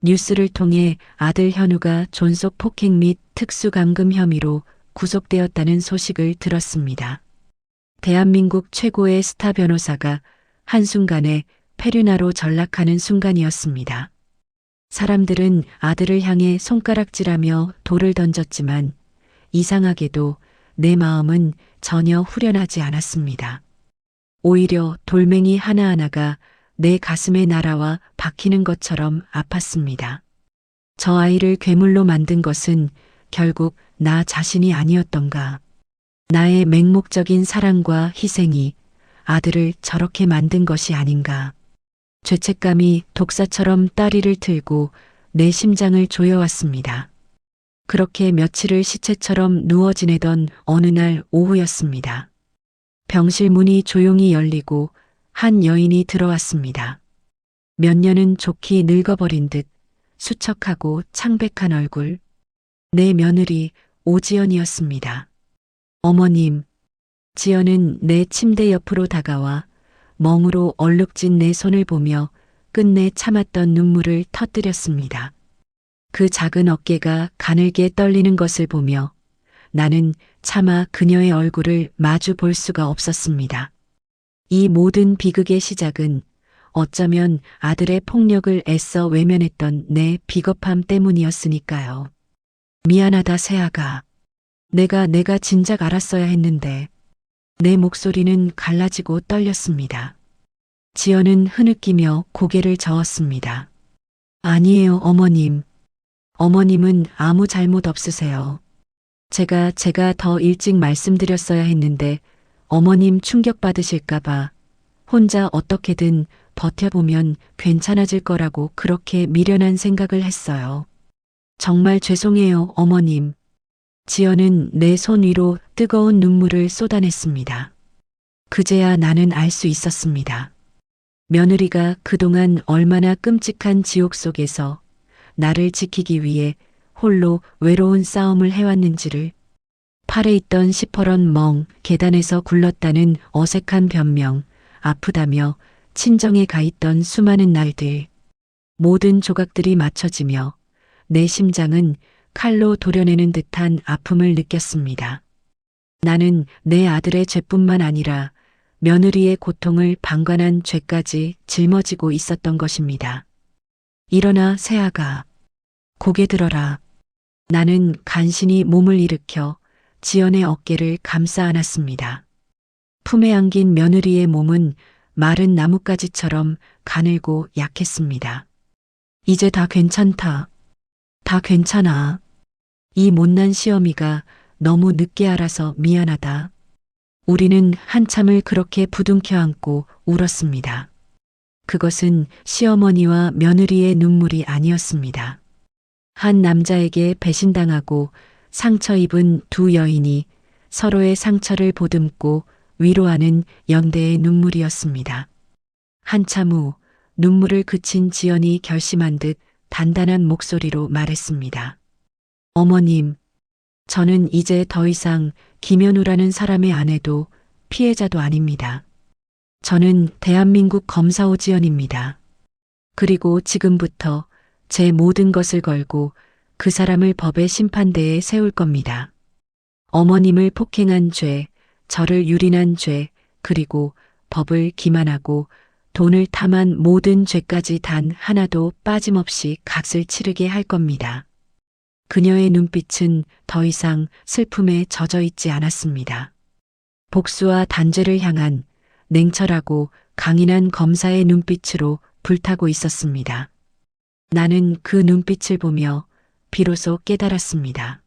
뉴스를 통해 아들 현우가 존속 폭행 및 특수감금 혐의로 구속되었다는 소식을 들었습니다. 대한민국 최고의 스타 변호사가 한순간에 페류나로 전락하는 순간이었습니다. 사람들은 아들을 향해 손가락질하며 돌을 던졌지만 이상하게도 내 마음은 전혀 후련하지 않았습니다. 오히려 돌멩이 하나하나가 내 가슴에 날아와 박히는 것처럼 아팠습니다. 저 아이를 괴물로 만든 것은 결국 나 자신이 아니었던가. 나의 맹목적인 사랑과 희생이 아들을 저렇게 만든 것이 아닌가. 죄책감이 독사처럼 따리를 틀고 내 심장을 조여왔습니다. 그렇게 며칠을 시체처럼 누워 지내던 어느 날 오후였습니다. 병실 문이 조용히 열리고 한 여인이 들어왔습니다. 몇 년은 좋게 늙어버린 듯 수척하고 창백한 얼굴. 내 며느리 오지연이었습니다. 어머님. 지연은 내 침대 옆으로 다가와 멍으로 얼룩진 내 손을 보며 끝내 참았던 눈물을 터뜨렸습니다. 그 작은 어깨가 가늘게 떨리는 것을 보며 나는 차마 그녀의 얼굴을 마주 볼 수가 없었습니다. 이 모든 비극의 시작은 어쩌면 아들의 폭력을 애써 외면했던 내 비겁함 때문이었으니까요. 미안하다 세아가. 내가 진작 알았어야 했는데. 내 목소리는 갈라지고 떨렸습니다. 지연은 흐느끼며 고개를 저었습니다. 아니에요, 어머님. 어머님은 아무 잘못 없으세요. 제가 더 일찍 말씀드렸어야 했는데 어머님 충격받으실까봐 혼자 어떻게든 버텨보면 괜찮아질 거라고 그렇게 미련한 생각을 했어요. 정말 죄송해요, 어머님. 지연은 내 손 위로 뜨거운 눈물을 쏟아냈습니다. 그제야 나는 알 수 있었습니다. 며느리가 그동안 얼마나 끔찍한 지옥 속에서 나를 지키기 위해 홀로 외로운 싸움을 해왔는지를. 팔에 있던 시퍼런 멍, 계단에서 굴렀다는 어색한 변명, 아프다며 친정에 가 있던 수많은 날들. 모든 조각들이 맞춰지며 내 심장은 칼로 도려내는 듯한 아픔을 느꼈습니다. 나는 내 아들의 죄뿐만 아니라 며느리의 고통을 방관한 죄까지 짊어지고 있었던 것입니다. 일어나 세아가. 고개 들어라. 나는 간신히 몸을 일으켜 지연의 어깨를 감싸 안았습니다. 품에 안긴 며느리의 몸은 마른 나뭇가지처럼 가늘고 약했습니다. 이제 다 괜찮다. 다 괜찮아. 이 못난 시어미가 너무 늦게 알아서 미안하다. 우리는 한참을 그렇게 부둥켜 안고 울었습니다. 그것은 시어머니와 며느리의 눈물이 아니었습니다. 한 남자에게 배신당하고 상처 입은 두 여인이 서로의 상처를 보듬고 위로하는 연대의 눈물이었습니다. 한참 후 눈물을 그친 지연이 결심한 듯 단단한 목소리로 말했습니다. 어머님, 저는 이제 더 이상 김연우라는 사람의 아내도 피해자도 아닙니다. 저는 대한민국 검사 오지연입니다. 그리고 지금부터 제 모든 것을 걸고 그 사람을 법의 심판대에 세울 겁니다. 어머님을 폭행한 죄, 저를 유린한 죄, 그리고 법을 기만하고 돈을 탐한 모든 죄까지 단 하나도 빠짐없이 값을 치르게 할 겁니다. 그녀의 눈빛은 더 이상 슬픔에 젖어 있지 않았습니다. 복수와 단죄를 향한 냉철하고 강인한 검사의 눈빛으로 불타고 있었습니다. 나는 그 눈빛을 보며 비로소 깨달았습니다.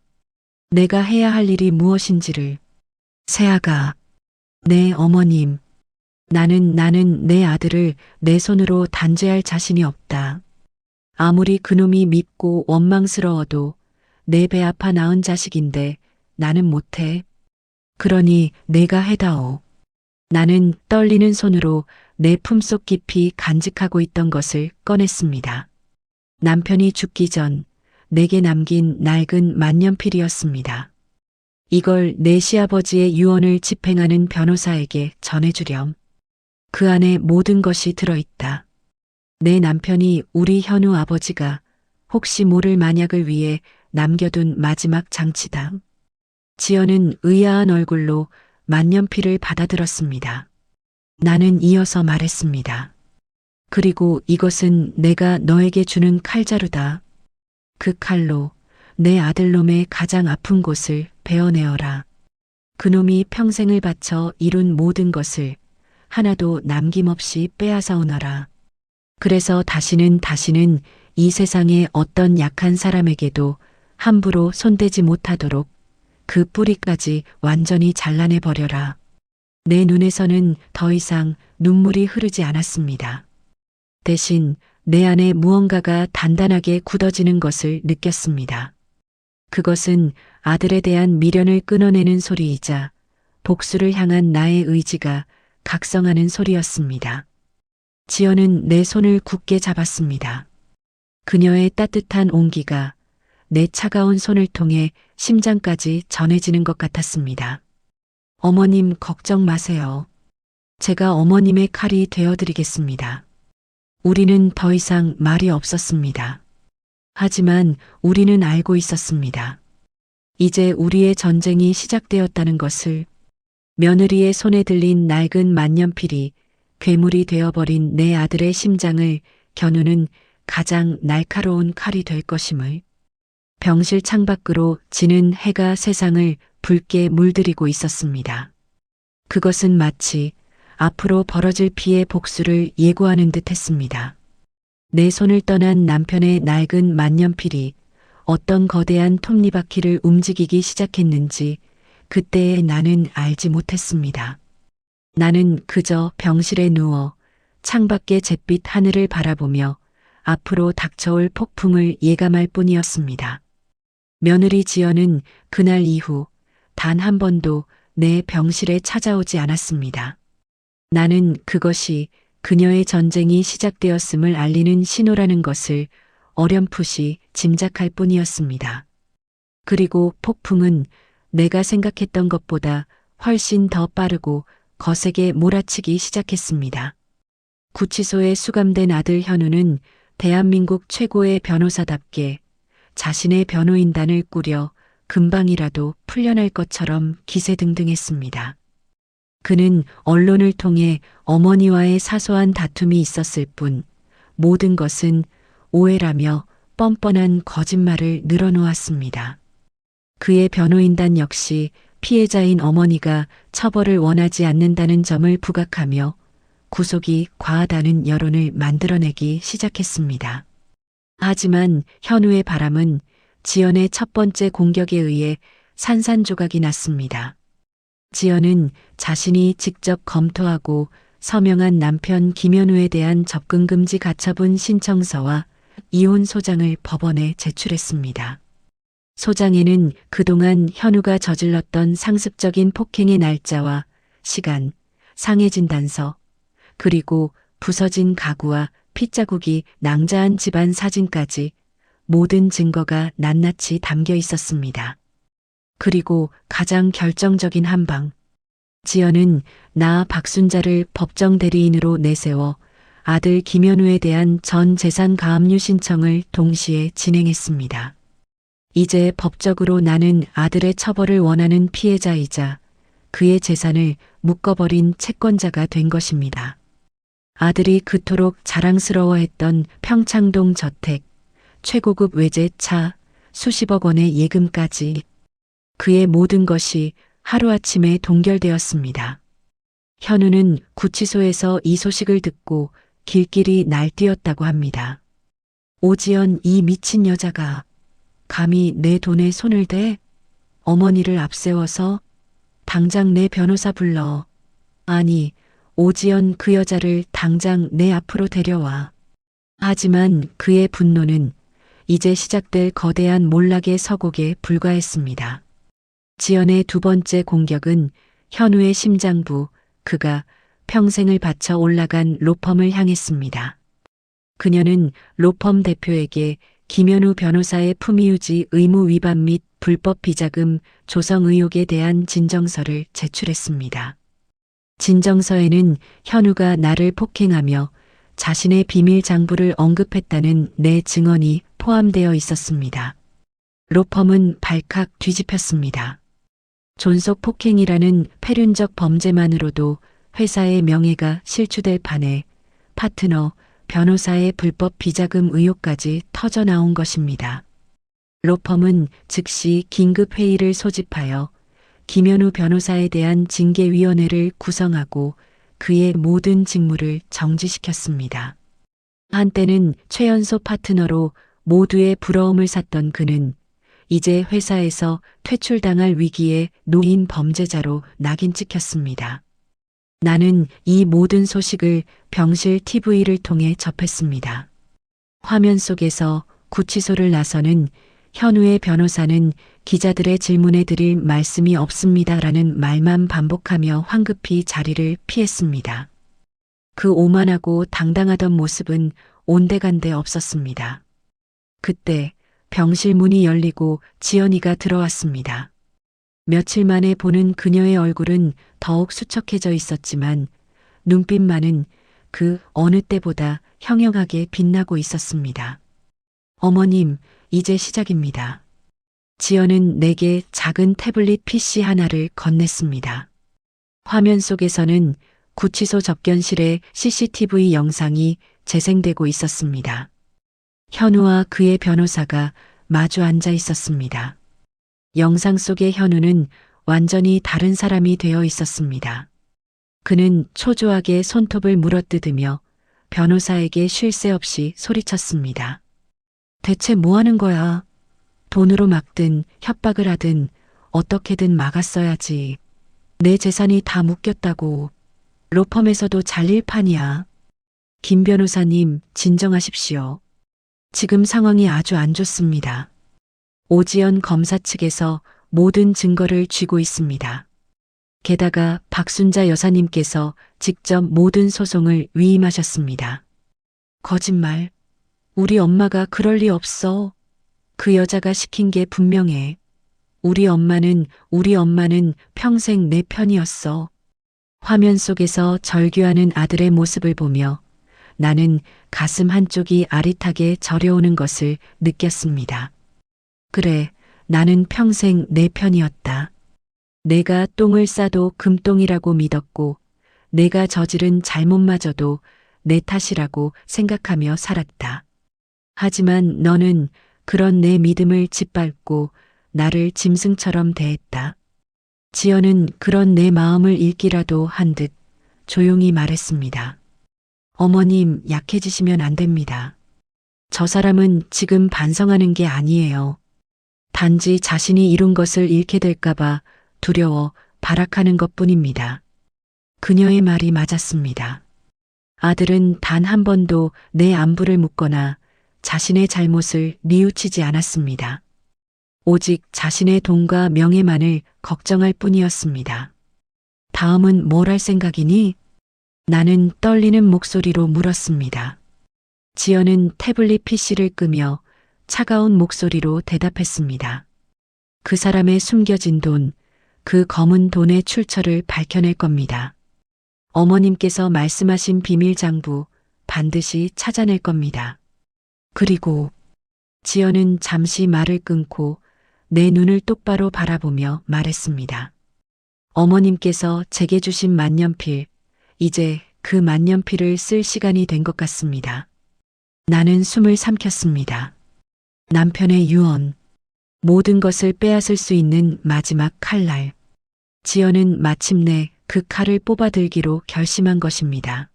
내가 해야 할 일이 무엇인지를. 세아가. 네, 어머님. 나는 내 아들을 내 손으로 단죄할 자신이 없다. 아무리 그놈이 밉고 원망스러워도 내 배 아파 낳은 자식인데 나는 못해. 그러니 내가 해다오. 나는 떨리는 손으로 내 품속 깊이 간직하고 있던 것을 꺼냈습니다. 남편이 죽기 전 내게 남긴 낡은 만년필이었습니다. 이걸 내 시아버지의 유언을 집행하는 변호사에게 전해주렴. 그 안에 모든 것이 들어있다. 내 남편이 우리 현우 아버지가 혹시 모를 만약을 위해 남겨둔 마지막 장치다. 지연은 의아한 얼굴로 만년필을 받아들었습니다. 나는 이어서 말했습니다. 그리고 이것은 내가 너에게 주는 칼자루다. 그 칼로 내 아들놈의 가장 아픈 곳을 베어내어라. 그놈이 평생을 바쳐 이룬 모든 것을 하나도 남김없이 빼앗아 오너라. 그래서 다시는 이 세상의 어떤 약한 사람에게도 함부로 손대지 못하도록 그 뿌리까지 완전히 잘라내 버려라. 내 눈에서는 더 이상 눈물이 흐르지 않았습니다. 대신 내 안에 무언가가 단단하게 굳어지는 것을 느꼈습니다. 그것은 아들에 대한 미련을 끊어내는 소리이자 복수를 향한 나의 의지가 각성하는 소리였습니다. 지연은 내 손을 굳게 잡았습니다. 그녀의 따뜻한 온기가 내 차가운 손을 통해 심장까지 전해지는 것 같았습니다. 어머님 걱정 마세요. 제가 어머님의 칼이 되어드리겠습니다. 우리는 더 이상 말이 없었습니다. 하지만 우리는 알고 있었습니다. 이제 우리의 전쟁이 시작되었다는 것을. 며느리의 손에 들린 낡은 만년필이 괴물이 되어버린 내 아들의 심장을 겨누는 가장 날카로운 칼이 될 것임을. 병실 창밖으로 지는 해가 세상을 붉게 물들이고 있었습니다. 그것은 마치 앞으로 벌어질 피의 복수를 예고하는 듯 했습니다. 내 손을 떠난 남편의 낡은 만년필이 어떤 거대한 톱니바퀴를 움직이기 시작했는지 그때의 나는 알지 못했습니다. 나는 그저 병실에 누워 창밖의 잿빛 하늘을 바라보며 앞으로 닥쳐올 폭풍을 예감할 뿐이었습니다. 며느리 지연은 그날 이후 단 한 번도 내 병실에 찾아오지 않았습니다. 나는 그것이 그녀의 전쟁이 시작되었음을 알리는 신호라는 것을 어렴풋이 짐작할 뿐이었습니다. 그리고 폭풍은 내가 생각했던 것보다 훨씬 더 빠르고 거세게 몰아치기 시작했습니다. 구치소에 수감된 아들 현우는 대한민국 최고의 변호사답게 자신의 변호인단을 꾸려 금방이라도 풀려날 것처럼 기세등등했습니다. 그는 언론을 통해 어머니와의 사소한 다툼이 있었을 뿐 모든 것은 오해라며 뻔뻔한 거짓말을 늘어놓았습니다. 그의 변호인단 역시 피해자인 어머니가 처벌을 원하지 않는다는 점을 부각하며 구속이 과하다는 여론을 만들어내기 시작했습니다. 하지만 현우의 바람은 지연의 첫 번째 공격에 의해 산산조각이 났습니다. 지연은 자신이 직접 검토하고 서명한 남편 김현우에 대한 접근금지 가처분 신청서와 이혼 소장을 법원에 제출했습니다. 소장에는 그동안 현우가 저질렀던 상습적인 폭행의 날짜와 시간, 상해진단서, 그리고 부서진 가구와 핏자국이 낭자한 집안 사진까지 모든 증거가 낱낱이 담겨 있었습니다. 그리고 가장 결정적인 한 방. 지연은 나 박순자를 법정 대리인으로 내세워 아들 김현우에 대한 전 재산 가압류 신청을 동시에 진행했습니다. 이제 법적으로 나는 아들의 처벌을 원하는 피해자이자 그의 재산을 묶어버린 채권자가 된 것입니다. 아들이 그토록 자랑스러워했던 평창동 저택, 최고급 외제차, 수십억 원의 예금까지 그의 모든 것이 하루아침에 동결되었습니다. 현우는 구치소에서 이 소식을 듣고 길길이 날뛰었다고 합니다. 오지연 이 미친 여자가 감히 내 돈에 손을 대? 어머니를 앞세워서 당장 내 변호사 불러. 아니, 오지연 그 여자를 당장 내 앞으로 데려와. 하지만 그의 분노는 이제 시작될 거대한 몰락의 서곡에 불과했습니다. 지연의 두 번째 공격은 현우의 심장부, 그가 평생을 바쳐 올라간 로펌을 향했습니다. 그녀는 로펌 대표에게 김현우 변호사의 품위유지 의무 위반 및 불법 비자금 조성 의혹에 대한 진정서를 제출했습니다. 진정서에는 현우가 나를 폭행하며 자신의 비밀 장부를 언급했다는 내 증언이 포함되어 있었습니다. 로펌은 발칵 뒤집혔습니다. 존속 폭행이라는 폐륜적 범죄만으로도 회사의 명예가 실추될 판에 파트너, 변호사의 불법 비자금 의혹까지 터져나온 것입니다. 로펌은 즉시 긴급회의를 소집하여 김현우 변호사에 대한 징계위원회를 구성하고 그의 모든 직무를 정지시켰습니다. 한때는 최연소 파트너로 모두의 부러움을 샀던 그는 이제 회사에서 퇴출당할 위기에 놓인 범죄자로 낙인 찍혔습니다. 나는 이 모든 소식을 병실 TV를 통해 접했습니다. 화면 속에서 구치소를 나서는 현우의 변호사는 기자들의 질문에 드릴 말씀이 없습니다라는 말만 반복하며 황급히 자리를 피했습니다. 그 오만하고 당당하던 모습은 온데간데 없었습니다. 그때 병실 문이 열리고 지연이가 들어왔습니다. 며칠 만에 보는 그녀의 얼굴은 더욱 수척해져 있었지만 눈빛만은 그 어느 때보다 형형하게 빛나고 있었습니다. 어머님, 이제 시작입니다. 지연은 내게 작은 태블릿 PC 하나를 건넸습니다. 화면 속에서는 구치소 접견실의 CCTV 영상이 재생되고 있었습니다. 현우와 그의 변호사가 마주 앉아 있었습니다. 영상 속의 현우는 완전히 다른 사람이 되어 있었습니다. 그는 초조하게 손톱을 물어뜯으며 변호사에게 쉴 새 없이 소리쳤습니다. 대체 뭐 하는 거야? 돈으로 막든 협박을 하든 어떻게든 막았어야지. 내 재산이 다 묶였다고. 로펌에서도 잘릴 판이야. 김 변호사님, 진정하십시오. 지금 상황이 아주 안 좋습니다. 오지연 검사 측에서 모든 증거를 쥐고 있습니다. 게다가 박순자 여사님께서 직접 모든 소송을 위임하셨습니다. 거짓말. 우리 엄마가 그럴 리 없어. 그 여자가 시킨 게 분명해. 우리 엄마는 평생 내 편이었어. 화면 속에서 절규하는 아들의 모습을 보며 나는 가슴 한쪽이 아릿하게 저려오는 것을 느꼈습니다. 그래, 나는 평생 내 편이었다. 내가 똥을 싸도 금똥이라고 믿었고 내가 저지른 잘못마저도 내 탓이라고 생각하며 살았다. 하지만 너는 그런 내 믿음을 짓밟고 나를 짐승처럼 대했다. 지연은 그런 내 마음을 읽기라도 한 듯 조용히 말했습니다. 어머님, 약해지시면 안 됩니다. 저 사람은 지금 반성하는 게 아니에요. 단지 자신이 이룬 것을 잃게 될까봐 두려워 발악하는 것뿐입니다. 그녀의 말이 맞았습니다. 아들은 단 한 번도 내 안부를 묻거나 자신의 잘못을 뉘우치지 않았습니다. 오직 자신의 돈과 명예만을 걱정할 뿐이었습니다. 다음은 뭘 할 생각이니? 나는 떨리는 목소리로 물었습니다. 지연은 태블릿 PC를 끄며 차가운 목소리로 대답했습니다. 그 사람의 숨겨진 돈, 그 검은 돈의 출처를 밝혀낼 겁니다. 어머님께서 말씀하신 비밀 장부 반드시 찾아낼 겁니다. 그리고 지연은 잠시 말을 끊고 내 눈을 똑바로 바라보며 말했습니다. 어머님께서 제게 주신 만년필, 이제 그 만년필을 쓸 시간이 된 것 같습니다. 나는 숨을 삼켰습니다. 남편의 유언, 모든 것을 빼앗을 수 있는 마지막 칼날. 지연은 마침내 그 칼을 뽑아들기로 결심한 것입니다.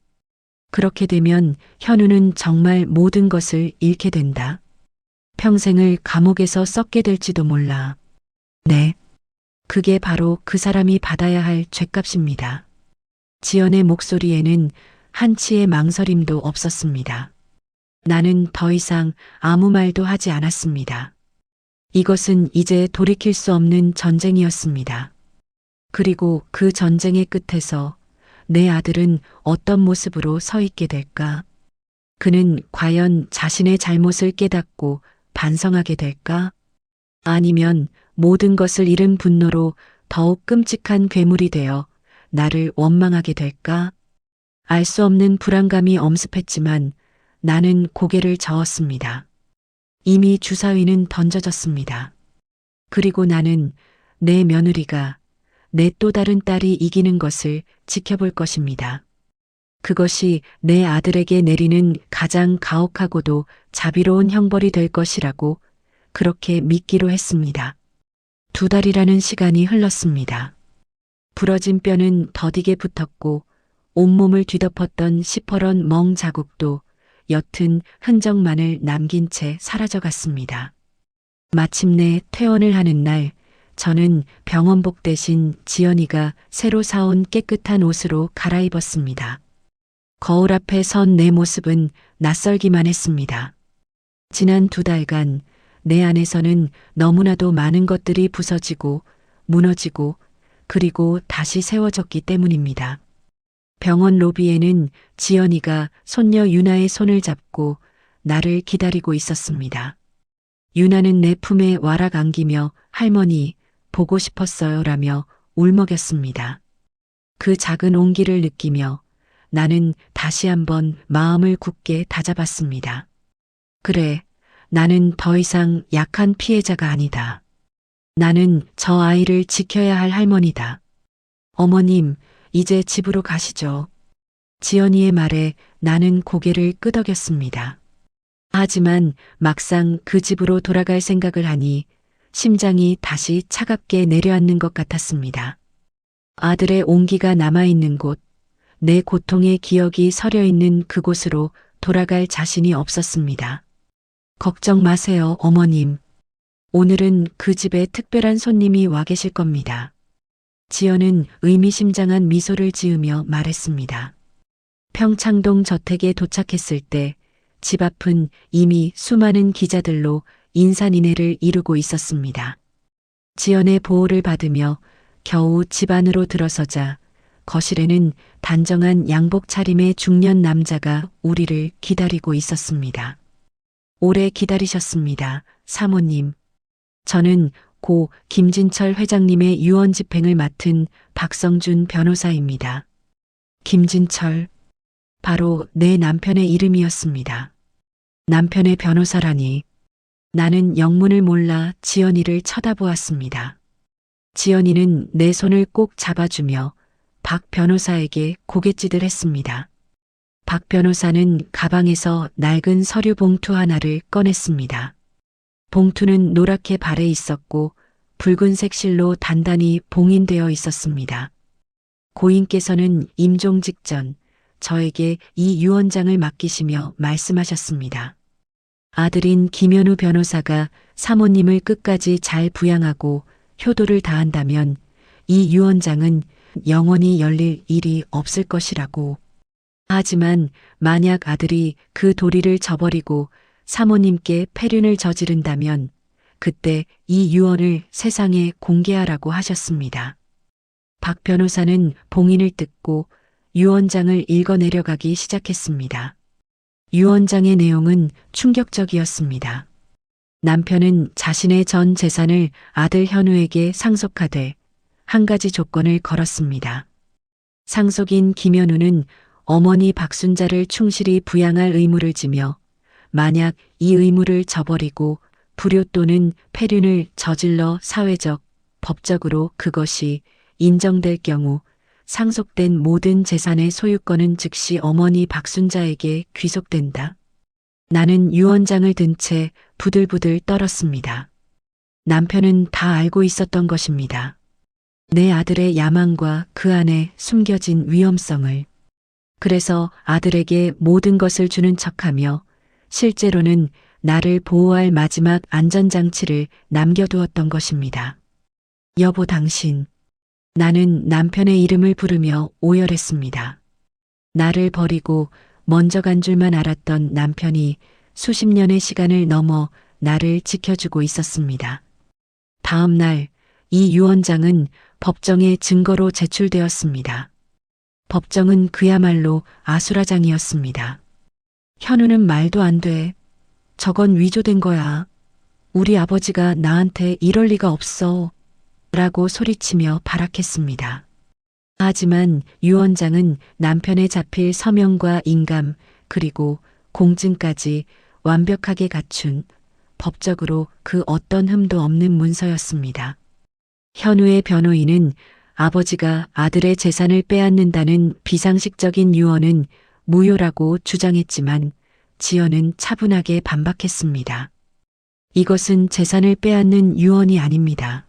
그렇게 되면 현우는 정말 모든 것을 잃게 된다. 평생을 감옥에서 썩게 될지도 몰라. 네. 그게 바로 그 사람이 받아야 할 죗값입니다. 지연의 목소리에는 한치의 망설임도 없었습니다. 나는 더 이상 아무 말도 하지 않았습니다. 이것은 이제 돌이킬 수 없는 전쟁이었습니다. 그리고 그 전쟁의 끝에서 내 아들은 어떤 모습으로 서 있게 될까? 그는 과연 자신의 잘못을 깨닫고 반성하게 될까? 아니면 모든 것을 잃은 분노로 더욱 끔찍한 괴물이 되어 나를 원망하게 될까? 알 수 없는 불안감이 엄습했지만 나는 고개를 저었습니다. 이미 주사위는 던져졌습니다. 그리고 나는 내 며느리가 내 또 다른 딸이 이기는 것을 지켜볼 것입니다. 그것이 내 아들에게 내리는 가장 가혹하고도 자비로운 형벌이 될 것이라고 그렇게 믿기로 했습니다. 2달이라는 시간이 흘렀습니다. 부러진 뼈는 더디게 붙었고 온몸을 뒤덮었던 시퍼런 멍 자국도 옅은 흔적만을 남긴 채 사라져갔습니다. 마침내 퇴원을 하는 날, 저는 병원복 대신 지연이가 새로 사온 깨끗한 옷으로 갈아입었습니다. 거울 앞에 선 내 모습은 낯설기만 했습니다. 지난 2달간 내 안에서는 너무나도 많은 것들이 부서지고 무너지고 그리고 다시 세워졌기 때문입니다. 병원 로비에는 지연이가 손녀 유나의 손을 잡고 나를 기다리고 있었습니다. 유나는 내 품에 와락 안기며 할머니 보고 싶었어요라며 울먹였습니다. 그 작은 온기를 느끼며 나는 다시 한번 마음을 굳게 다잡았습니다. 그래, 나는 더 이상 약한 피해자가 아니다. 나는 저 아이를 지켜야 할 할머니다. 어머님, 이제 집으로 가시죠. 지연이의 말에 나는 고개를 끄덕였습니다. 하지만 막상 그 집으로 돌아갈 생각을 하니 심장이 다시 차갑게 내려앉는 것 같았습니다. 아들의 온기가 남아있는 곳, 내 고통의 기억이 서려있는 그곳으로 돌아갈 자신이 없었습니다. 걱정 마세요, 어머님. 오늘은 그 집에 특별한 손님이 와 계실 겁니다. 지연은 의미심장한 미소를 지으며 말했습니다. 평창동 저택에 도착했을 때 집 앞은 이미 수많은 기자들로 인산인해를 이루고 있었습니다. 지연의 보호를 받으며 겨우 집 안으로 들어서자 거실에는 단정한 양복 차림의 중년 남자가 우리를 기다리고 있었습니다. 오래 기다리셨습니다, 사모님. 저는 고 김진철 회장님의 유언 집행을 맡은 박성준 변호사입니다. 김진철, 바로 내 남편의 이름이었습니다. 남편의 변호사라니. 나는 영문을 몰라 지연이를 쳐다보았습니다. 지연이는 내 손을 꼭 잡아주며 박 변호사에게 고갯짓을 했습니다. 박 변호사는 가방에서 낡은 서류 봉투 하나를 꺼냈습니다. 봉투는 노랗게 발에 있었고 붉은색 실로 단단히 봉인되어 있었습니다. 고인께서는 임종 직전 저에게 이 유언장을 맡기시며 말씀하셨습니다. 아들인 김현우 변호사가 사모님을 끝까지 잘 부양하고 효도를 다한다면 이 유언장은 영원히 열릴 일이 없을 것이라고. 하지만 만약 아들이 그 도리를 저버리고 사모님께 폐륜을 저지른다면 그때 이 유언을 세상에 공개하라고 하셨습니다. 박 변호사는 봉인을 뜯고 유언장을 읽어내려가기 시작했습니다. 유언장의 내용은 충격적이었습니다. 남편은 자신의 전 재산을 아들 현우에게 상속하되 한 가지 조건을 걸었습니다. 상속인 김현우는 어머니 박순자를 충실히 부양할 의무를 지며 만약 이 의무를 저버리고 불효 또는 폐륜을 저질러 사회적, 법적으로 그것이 인정될 경우 상속된 모든 재산의 소유권은 즉시 어머니 박순자에게 귀속된다. 나는 유언장을 든 채 부들부들 떨었습니다. 남편은 다 알고 있었던 것입니다. 내 아들의 야망과 그 안에 숨겨진 위험성을. 그래서 아들에게 모든 것을 주는 척하며 실제로는 나를 보호할 마지막 안전장치를 남겨두었던 것입니다. 여보 당신. 나는 남편의 이름을 부르며 오열했습니다. 나를 버리고 먼저 간 줄만 알았던 남편이 수십 년의 시간을 넘어 나를 지켜주고 있었습니다. 다음 날 이 유언장은 법정에 증거로 제출되었습니다. 법정은 그야말로 아수라장이었습니다. 현우는 말도 안 돼. 저건 위조된 거야. 우리 아버지가 나한테 이럴 리가 없어. 라고 소리치며 발악했습니다. 하지만 유언장은 남편의 자필 서명과 인감 그리고 공증까지 완벽하게 갖춘 법적으로 그 어떤 흠도 없는 문서였습니다. 현우의 변호인은 아버지가 아들의 재산을 빼앗는다는 비상식적인 유언은 무효라고 주장했지만 지연은 차분하게 반박했습니다. 이것은 재산을 빼앗는 유언이 아닙니다.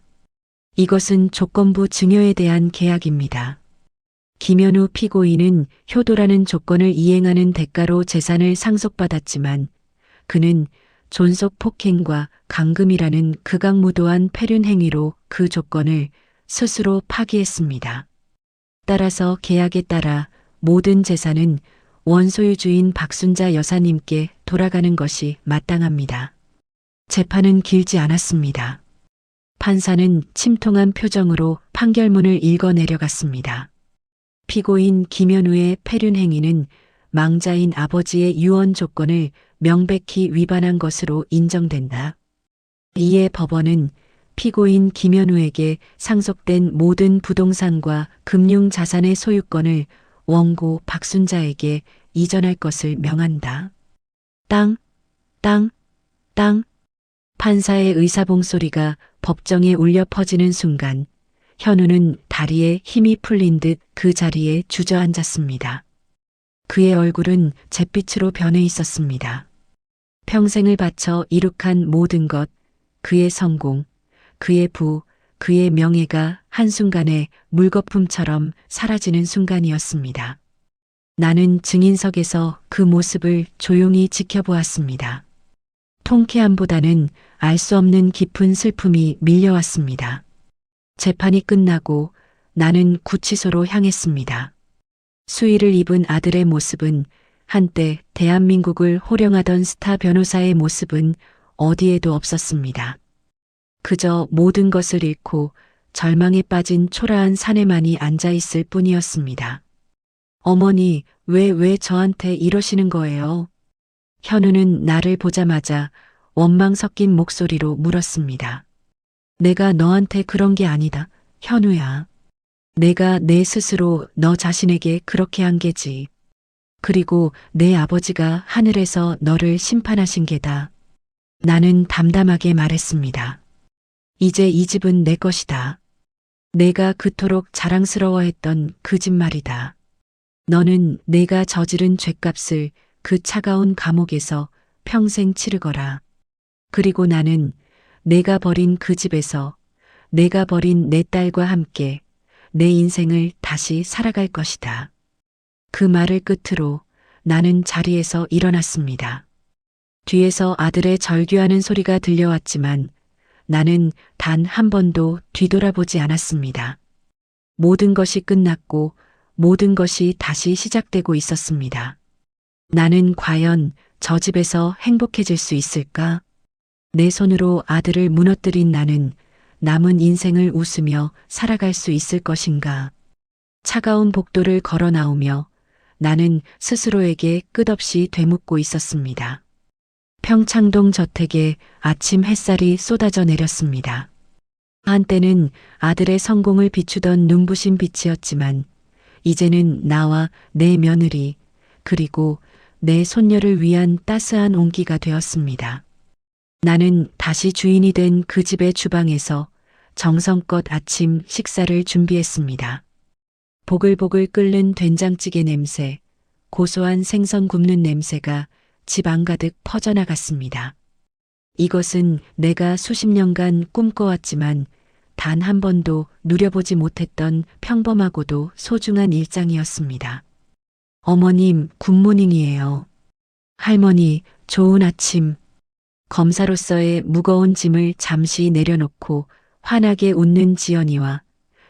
이것은 조건부 증여에 대한 계약입니다. 김현우 피고인은 효도라는 조건을 이행하는 대가로 재산을 상속받았지만 그는 존속 폭행과 강금이라는 극악무도한 폐륜 행위로 그 조건을 스스로 파기했습니다. 따라서 계약에 따라 모든 재산은 원소유주인 박순자 여사님께 돌아가는 것이 마땅합니다. 재판은 길지 않았습니다. 판사는 침통한 표정으로 판결문을 읽어 내려갔습니다. 피고인 김현우의 폐륜 행위는 망자인 아버지의 유언 조건을 명백히 위반한 것으로 인정된다. 이에 법원은 피고인 김현우에게 상속된 모든 부동산과 금융자산의 소유권을 원고 박순자에게 이전할 것을 명한다. 땅, 땅, 땅. 판사의 의사봉 소리가 법정에 울려 퍼지는 순간 현우는 다리에 힘이 풀린 듯 그 자리에 주저앉았습니다. 그의 얼굴은 잿빛으로 변해 있었습니다. 평생을 바쳐 이룩한 모든 것, 그의 성공, 그의 부, 그의 명예가 한순간에 물거품처럼 사라지는 순간이었습니다. 나는 증인석에서 그 모습을 조용히 지켜보았습니다. 통쾌함보다는 알 수 없는 깊은 슬픔이 밀려왔습니다. 재판이 끝나고 나는 구치소로 향했습니다. 수의를 입은 아들의 모습은, 한때 대한민국을 호령하던 스타 변호사의 모습은 어디에도 없었습니다. 그저 모든 것을 잃고 절망에 빠진 초라한 사내만이 앉아있을 뿐이었습니다. 어머니, 왜 저한테 이러시는 거예요? 현우는 나를 보자마자 원망 섞인 목소리로 물었습니다. 내가 너한테 그런 게 아니다, 현우야. 내가 내 스스로 너 자신에게 그렇게 한 게지. 그리고 내 아버지가 하늘에서 너를 심판하신 게다. 나는 담담하게 말했습니다. 이제 이 집은 내 것이다. 내가 그토록 자랑스러워했던 그 집 말이다. 너는 내가 저지른 죗값을 그 차가운 감옥에서 평생 치르거라. 그리고 나는 내가 버린 그 집에서 내가 버린 내 딸과 함께 내 인생을 다시 살아갈 것이다. 그 말을 끝으로 나는 자리에서 일어났습니다. 뒤에서 아들의 절규하는 소리가 들려왔지만 나는 단 한 번도 뒤돌아보지 않았습니다. 모든 것이 끝났고 모든 것이 다시 시작되고 있었습니다. 나는 과연 저 집에서 행복해질 수 있을까? 내 손으로 아들을 무너뜨린 나는 남은 인생을 웃으며 살아갈 수 있을 것인가? 차가운 복도를 걸어 나오며 나는 스스로에게 끝없이 되묻고 있었습니다. 평창동 저택에 아침 햇살이 쏟아져 내렸습니다. 한때는 아들의 성공을 비추던 눈부신 빛이었지만 이제는 나와 내 며느리 그리고 내 손녀를 위한 따스한 온기가 되었습니다. 나는 다시 주인이 된 그 집의 주방에서 정성껏 아침 식사를 준비했습니다. 보글보글 끓는 된장찌개 냄새, 고소한 생선 굽는 냄새가 집 안가득 퍼져나갔습니다. 이것은 내가 수십 년간 꿈꿔왔지만 단 한 번도 누려보지 못했던 평범하고도 소중한 일상이었습니다. 어머님, 굿모닝이에요. 할머니, 좋은 아침. 검사로서의 무거운 짐을 잠시 내려놓고 환하게 웃는 지연이와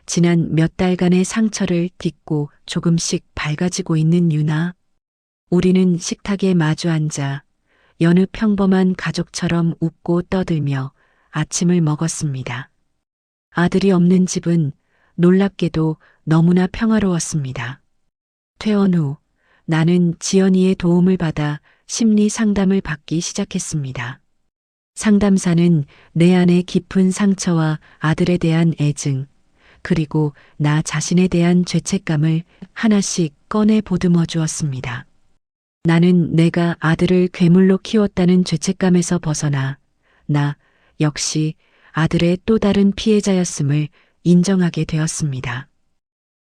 지난 몇 달간의 상처를 딛고 조금씩 밝아지고 있는 유나. 우리는 식탁에 마주 앉아 여느 평범한 가족처럼 웃고 떠들며 아침을 먹었습니다. 아들이 없는 집은 놀랍게도 너무나 평화로웠습니다. 퇴원 후 나는 지연이의 도움을 받아 심리 상담을 받기 시작했습니다. 상담사는 내 안의 깊은 상처와 아들에 대한 애증, 그리고 나 자신에 대한 죄책감을 하나씩 꺼내 보듬어 주었습니다. 나는 내가 아들을 괴물로 키웠다는 죄책감에서 벗어나 나 역시 아들의 또 다른 피해자였음을 인정하게 되었습니다.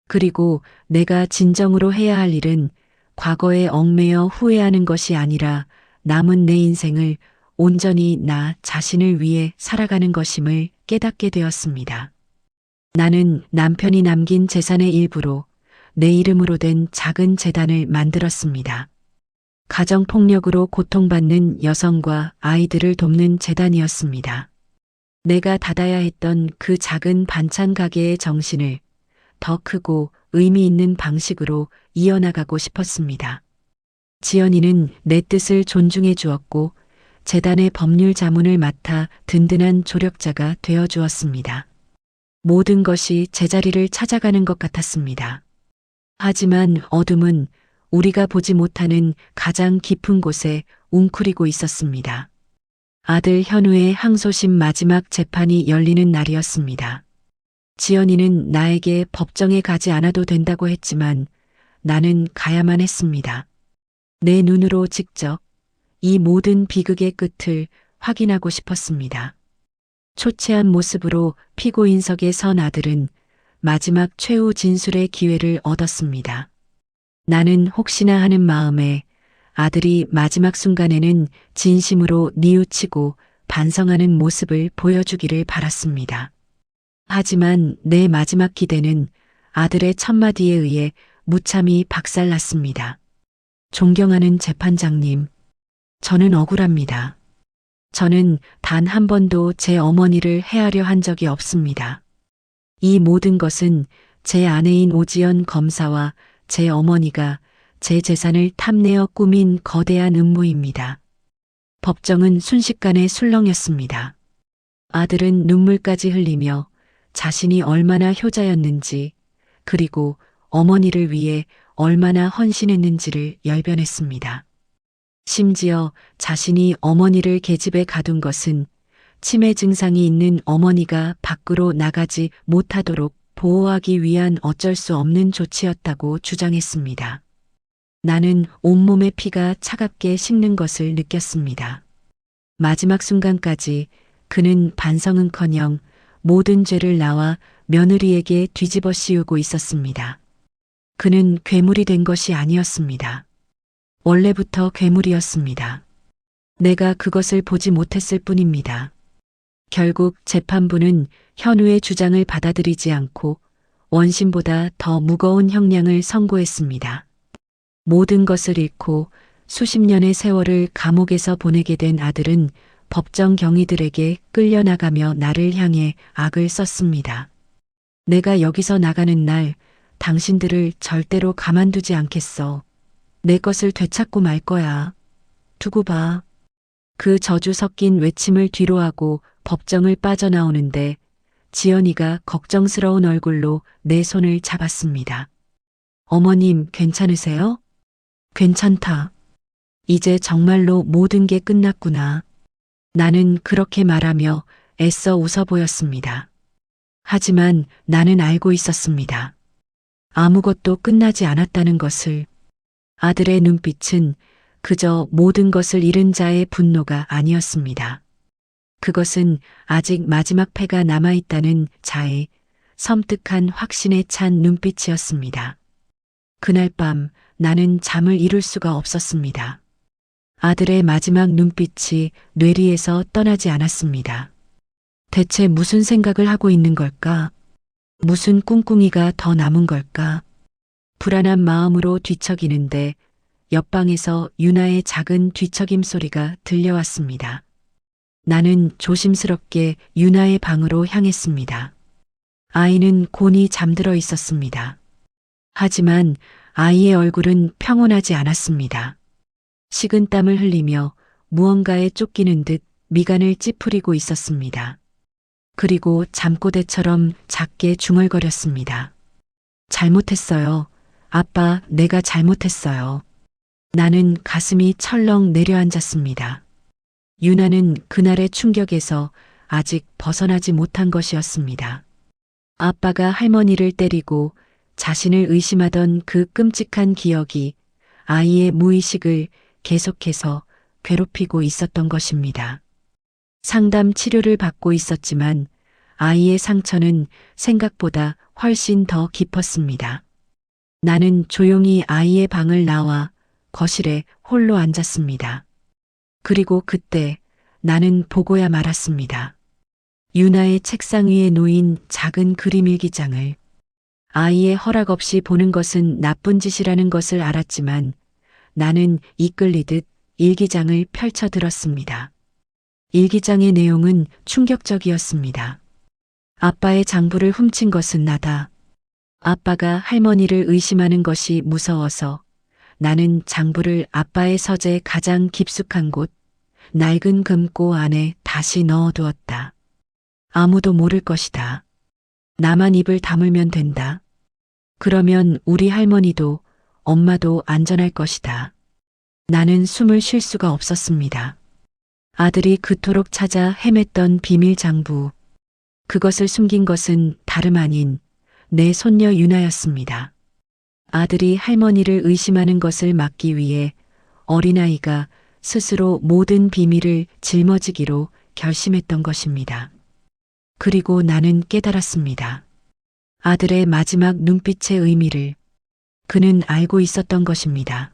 그리고 내가 진정으로 해야 할 일은 과거에 얽매여 후회하는 것이 아니라 남은 내 인생을 온전히 나 자신을 위해 살아가는 것임을 깨닫게 되었습니다. 나는 남편이 남긴 재산의 일부로 내 이름으로 된 작은 재단을 만들었습니다. 가정폭력으로 고통받는 여성과 아이들을 돕는 재단이었습니다. 내가 닫아야 했던 그 작은 반찬 가게의 정신을 더 크고 의미 있는 방식으로 이어나가고 싶었습니다. 지연이는 내 뜻을 존중해 주었고 재단의 법률 자문을 맡아 든든한 조력자가 되어 주었습니다. 모든 것이 제자리를 찾아가는 것 같았습니다. 하지만 어둠은 우리가 보지 못하는 가장 깊은 곳에 웅크리고 있었습니다. 아들 현우의 항소심 마지막 재판이 열리는 날이었습니다. 지연이는 나에게 법정에 가지 않아도 된다고 했지만 나는 가야만 했습니다. 내 눈으로 직접 이 모든 비극의 끝을 확인하고 싶었습니다. 초췌한 모습으로 피고인석에 선 아들은 마지막 최후 진술의 기회를 얻었습니다. 나는 혹시나 하는 마음에 아들이 마지막 순간에는 진심으로 뉘우치고 반성하는 모습을 보여주기를 바랐습니다. 하지만 내 마지막 기대는 아들의 첫마디에 의해 무참히 박살났습니다. 존경하는 재판장님, 저는 억울합니다. 저는 단 한 번도 제 어머니를 해하려 한 적이 없습니다. 이 모든 것은 제 아내인 오지연 검사와 제 어머니가 제 재산을 탐내어 꾸민 거대한 음모입니다. 법정은 순식간에 술렁였습니다. 아들은 눈물까지 흘리며 자신이 얼마나 효자였는지 그리고 어머니를 위해 얼마나 헌신했는지를 열변했습니다. 심지어 자신이 어머니를 계집에 가둔 것은 치매 증상이 있는 어머니가 밖으로 나가지 못하도록 보호하기 위한 어쩔 수 없는 조치였다고 주장했습니다. 나는 온몸의 피가 차갑게 식는 것을 느꼈습니다. 마지막 순간까지 그는 반성은커녕 모든 죄를 나와 며느리에게 뒤집어 씌우고 있었습니다. 그는 괴물이 된 것이 아니었습니다. 원래부터 괴물이었습니다. 내가 그것을 보지 못했을 뿐입니다. 결국 재판부는 현우의 주장을 받아들이지 않고 원심보다 더 무거운 형량을 선고했습니다. 모든 것을 잃고 수십 년의 세월을 감옥에서 보내게 된 아들은 법정 경위들에게 끌려나가며 나를 향해 악을 썼습니다. 내가 여기서 나가는 날 당신들을 절대로 가만두지 않겠어. 내 것을 되찾고 말 거야. 두고 봐. 그 저주 섞인 외침을 뒤로하고 법정을 빠져나오는데 지연이가 걱정스러운 얼굴로 내 손을 잡았습니다. 어머님, 괜찮으세요? 괜찮다. 이제 정말로 모든 게 끝났구나. 나는 그렇게 말하며 애써 웃어 보였습니다. 하지만 나는 알고 있었습니다. 아무것도 끝나지 않았다는 것을. 아들의 눈빛은 그저 모든 것을 잃은 자의 분노가 아니었습니다. 그것은 아직 마지막 패가 남아있다는 자의 섬뜩한 확신에 찬 눈빛이었습니다. 그날 밤 나는 잠을 이룰 수가 없었습니다. 아들의 마지막 눈빛이 뇌리에서 떠나지 않았습니다. 대체 무슨 생각을 하고 있는 걸까? 무슨 꿍꿍이가 더 남은 걸까? 불안한 마음으로 뒤척이는데 옆방에서 유나의 작은 뒤척임 소리가 들려왔습니다. 나는 조심스럽게 유나의 방으로 향했습니다. 아이는 곤히 잠들어 있었습니다. 하지만 아이의 얼굴은 평온하지 않았습니다. 식은땀을 흘리며 무언가에 쫓기는 듯 미간을 찌푸리고 있었습니다. 그리고 잠꼬대처럼 작게 중얼거렸습니다. 잘못했어요. 아빠, 내가 잘못했어요. 나는 가슴이 철렁 내려앉았습니다. 유나는 그날의 충격에서 아직 벗어나지 못한 것이었습니다. 아빠가 할머니를 때리고 자신을 의심하던 그 끔찍한 기억이 아이의 무의식을 계속해서 괴롭히고 있었던 것입니다. 상담 치료를 받고 있었지만 아이의 상처는 생각보다 훨씬 더 깊었습니다. 나는 조용히 아이의 방을 나와 거실에 홀로 앉았습니다. 그리고 그때 나는 보고야 말았습니다. 유나의 책상 위에 놓인 작은 그림 일기장을. 아이의 허락 없이 보는 것은 나쁜 짓이라는 것을 알았지만 나는 이끌리듯 일기장을 펼쳐 들었습니다. 일기장의 내용은 충격적이었습니다. 아빠의 장부를 훔친 것은 나다. 아빠가 할머니를 의심하는 것이 무서워서 나는 장부를 아빠의 서재 가장 깊숙한 곳, 낡은 금고 안에 다시 넣어두었다. 아무도 모를 것이다. 나만 입을 다물면 된다. 그러면 우리 할머니도 엄마도 안전할 것이다. 나는 숨을 쉴 수가 없었습니다. 아들이 그토록 찾아 헤맸던 비밀 장부. 그것을 숨긴 것은 다름 아닌 내 손녀 유나였습니다. 아들이 할머니를 의심하는 것을 막기 위해 어린아이가 스스로 모든 비밀을 짊어지기로 결심했던 것입니다. 그리고 나는 깨달았습니다. 아들의 마지막 눈빛의 의미를 그는 알고 있었던 것입니다.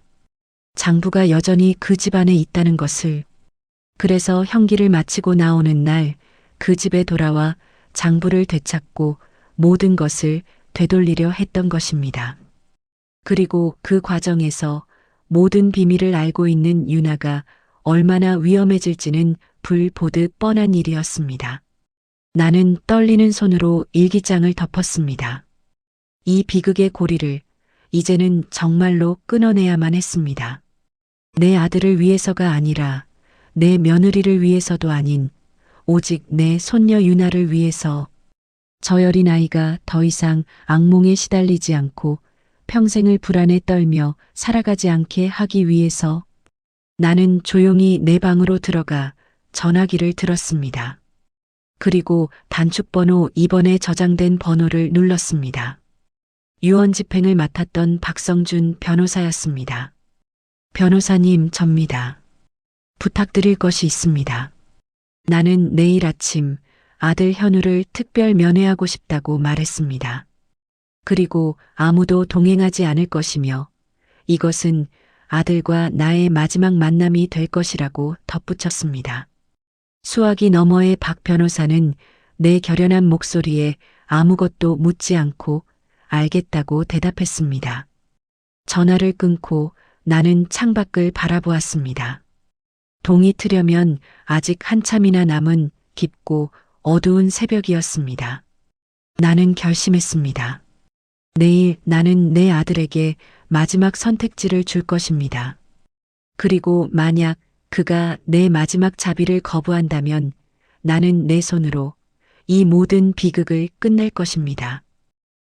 장부가 여전히 그 집안에 있다는 것을. 그래서 형기를 마치고 나오는 날 그 집에 돌아와 장부를 되찾고 모든 것을 되돌리려 했던 것입니다. 그리고 그 과정에서 모든 비밀을 알고 있는 유나가 얼마나 위험해질지는 불 보듯 뻔한 일이었습니다. 나는 떨리는 손으로 일기장을 덮었습니다. 이 비극의 고리를 이제는 정말로 끊어내야만 했습니다. 내 아들을 위해서가 아니라 내 며느리를 위해서도 아닌 오직 내 손녀 유나를 위해서 저 어린 아이가 더 이상 악몽에 시달리지 않고 평생을 불안에 떨며 살아가지 않게 하기 위해서 나는 조용히 내 방으로 들어가 전화기를 들었습니다. 그리고 단축번호 2번에 저장된 번호를 눌렀습니다. 유언 집행을 맡았던 박성준 변호사였습니다. 변호사님, 접니다. 부탁드릴 것이 있습니다. 나는 내일 아침 아들 현우를 특별 면회하고 싶다고 말했습니다. 그리고 아무도 동행하지 않을 것이며 이것은 아들과 나의 마지막 만남이 될 것이라고 덧붙였습니다. 수화기 너머의 박 변호사는 내 결연한 목소리에 아무것도 묻지 않고 알겠다고 대답했습니다. 전화를 끊고 나는 창밖을 바라보았습니다. 동이 트려면 아직 한참이나 남은 깊고 어두운 새벽이었습니다. 나는 결심했습니다. 내일 나는 내 아들에게 마지막 선택지를 줄 것입니다. 그리고 만약 그가 내 마지막 자비를 거부한다면 나는 내 손으로 이 모든 비극을 끝낼 것입니다.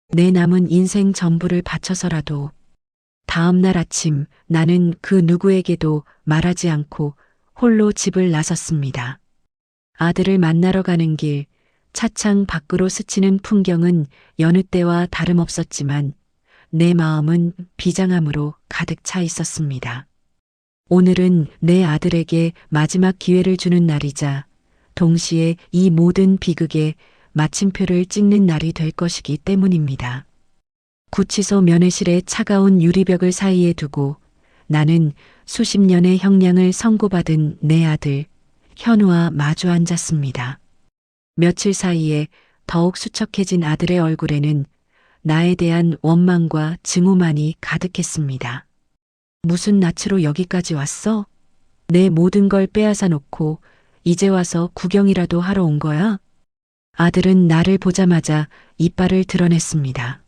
내 남은 인생 전부를 바쳐서라도. 다음 날 아침 나는 그 누구에게도 말하지 않고 홀로 집을 나섰습니다. 아들을 만나러 가는 길, 차창 밖으로 스치는 풍경은 여느 때와 다름없었지만 내 마음은 비장함으로 가득 차 있었습니다. 오늘은 내 아들에게 마지막 기회를 주는 날이자 동시에 이 모든 비극에 마침표를 찍는 날이 될 것이기 때문입니다. 구치소 면회실의 차가운 유리벽을 사이에 두고 나는 수십 년의 형량을 선고받은 내 아들 현우와 마주 앉았습니다. 며칠 사이에 더욱 수척해진 아들의 얼굴에는 나에 대한 원망과 증오만이 가득했습니다. 무슨 낯으로 여기까지 왔어? 내 모든 걸 빼앗아 놓고 이제 와서 구경이라도 하러 온 거야? 아들은 나를 보자마자 이빨을 드러냈습니다.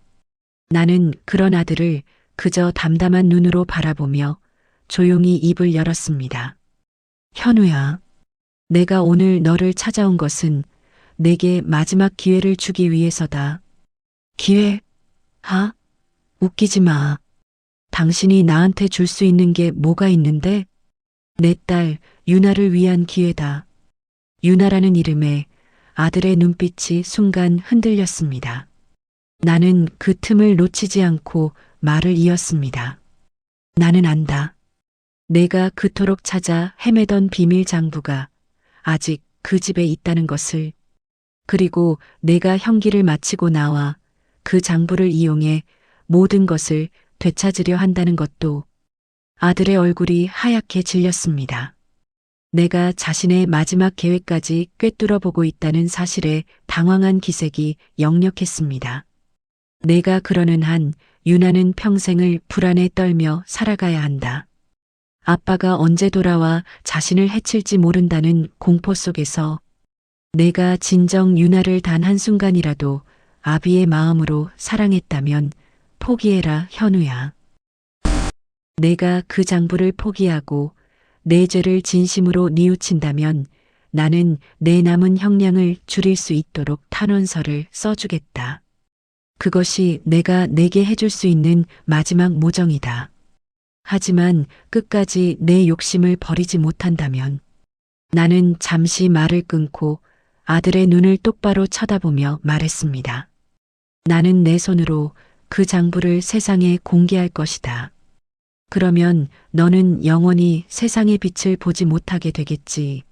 나는 그런 아들을 그저 담담한 눈으로 바라보며 조용히 입을 열었습니다. 현우야, 내가 오늘 너를 찾아온 것은 내게 마지막 기회를 주기 위해서다. 기회? 웃기지 마. 당신이 나한테 줄 수 있는 게 뭐가 있는데? 내 딸 유나를 위한 기회다. 유나라는 이름에 아들의 눈빛이 순간 흔들렸습니다. 나는 그 틈을 놓치지 않고 말을 이었습니다. 나는 안다. 내가 그토록 찾아 헤매던 비밀 장부가 아직 그 집에 있다는 것을. 그리고 내가 형기를 마치고 나와 그 장부를 이용해 모든 것을 되찾으려 한다는 것도. 아들의 얼굴이 하얗게 질렸습니다. 내가 자신의 마지막 계획까지 꿰뚫어 보고 있다는 사실에 당황한 기색이 역력했습니다. 내가 그러는 한 유나는 평생을 불안에 떨며 살아가야 한다. 아빠가 언제 돌아와 자신을 해칠지 모른다는 공포 속에서 내가 진정 유나를 단 한순간이라도 아비의 마음으로 사랑했다면 포기해라, 현우야. 내가 그 장부를 포기하고 내 죄를 진심으로 뉘우친다면 나는 내 남은 형량을 줄일 수 있도록 탄원서를 써주겠다. 그것이 내가 내게 해줄 수 있는 마지막 모정이다. 하지만 끝까지 내 욕심을 버리지 못한다면 나는 잠시 말을 끊고 아들의 눈을 똑바로 쳐다보며 말했습니다. 나는 내 손으로 그 장부를 세상에 공개할 것이다. 그러면 너는 영원히 세상의 빛을 보지 못하게 되겠지.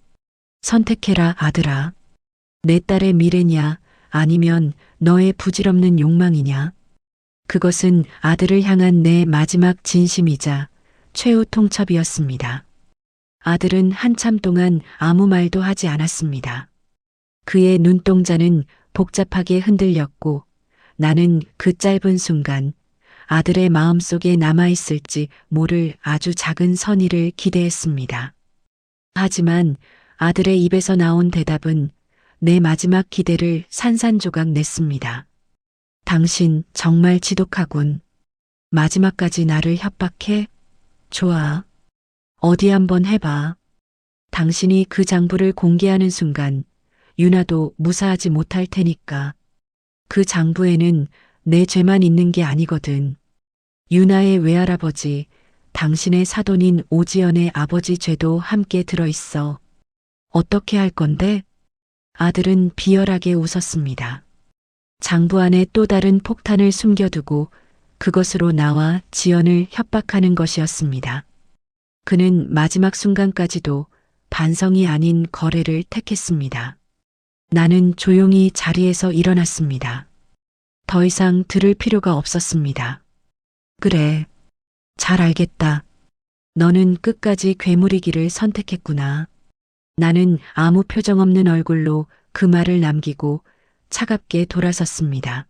선택해라, 아들아. 내 딸의 미래냐, 아니면 너의 부질없는 욕망이냐. 그것은 아들을 향한 내 마지막 진심이자 최후 통첩이었습니다. 아들은 한참 동안 아무 말도 하지 않았습니다. 그의 눈동자는 복잡하게 흔들렸고 나는 그 짧은 순간 아들의 마음속에 남아있을지 모를 아주 작은 선의를 기대했습니다. 하지만 아들의 입에서 나온 대답은 내 마지막 기대를 산산조각 냈습니다. 당신 정말 지독하군. 마지막까지 나를 협박해? 좋아. 어디 한번 해봐. 당신이 그 장부를 공개하는 순간 유나도 무사하지 못할 테니까. 그 장부에는 내 죄만 있는 게 아니거든. 유나의 외할아버지, 당신의 사돈인 오지연의 아버지 죄도 함께 들어있어. 어떻게 할 건데? 아들은 비열하게 웃었습니다. 장부 안에 또 다른 폭탄을 숨겨두고 그것으로 나와 지연을 협박하는 것이었습니다. 그는 마지막 순간까지도 반성이 아닌 거래를 택했습니다. 나는 조용히 자리에서 일어났습니다. 더 이상 들을 필요가 없었습니다. 그래, 잘 알겠다. 너는 끝까지 괴물이기를 선택했구나. 나는 아무 표정 없는 얼굴로 그 말을 남기고 차갑게 돌아섰습니다.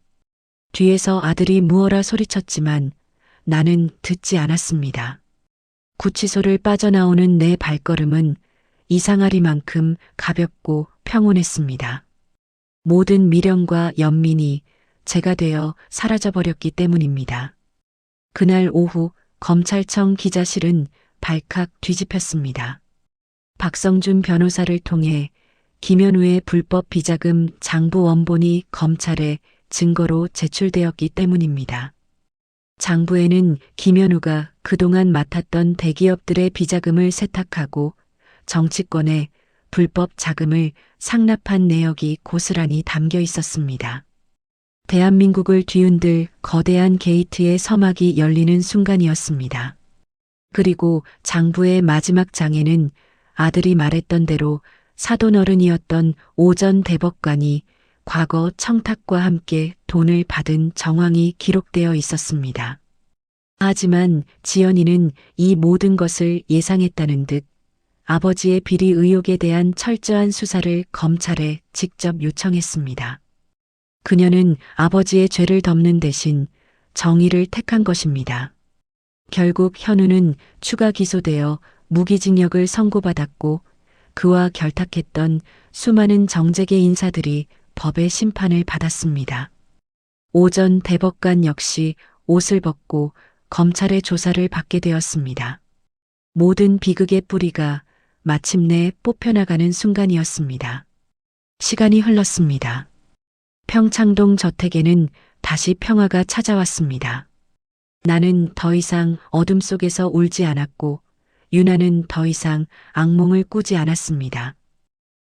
뒤에서 아들이 무어라 소리쳤지만 나는 듣지 않았습니다. 구치소를 빠져나오는 내 발걸음은 이상하리만큼 가볍고 평온했습니다. 모든 미련과 연민이 제가 되어 사라져버렸기 때문입니다. 그날 오후 검찰청 기자실은 발칵 뒤집혔습니다. 박성준 변호사를 통해 김현우의 불법 비자금 장부 원본이 검찰에 증거로 제출되었기 때문입니다. 장부에는 김현우가 그동안 맡았던 대기업들의 비자금을 세탁하고 정치권에 불법 자금을 상납한 내역이 고스란히 담겨 있었습니다. 대한민국을 뒤흔들 거대한 게이트의 서막이 열리는 순간이었습니다. 그리고 장부의 마지막 장에는 아들이 말했던 대로 사돈어른이었던 오전 대법관이 과거 청탁과 함께 돈을 받은 정황이 기록되어 있었습니다. 하지만 지연이는 이 모든 것을 예상했다는 듯 아버지의 비리 의혹에 대한 철저한 수사를 검찰에 직접 요청했습니다. 그녀는 아버지의 죄를 덮는 대신 정의를 택한 것입니다. 결국 현우는 추가 기소되어 무기징역을 선고받았고 그와 결탁했던 수많은 정재계 인사들이 법의 심판을 받았습니다. 오전 대법관 역시 옷을 벗고 검찰의 조사를 받게 되었습니다. 모든 비극의 뿌리가 마침내 뽑혀나가는 순간이었습니다. 시간이 흘렀습니다. 평창동 저택에는 다시 평화가 찾아왔습니다. 나는 더 이상 어둠 속에서 울지 않았고 유나는 더 이상 악몽을 꾸지 않았습니다.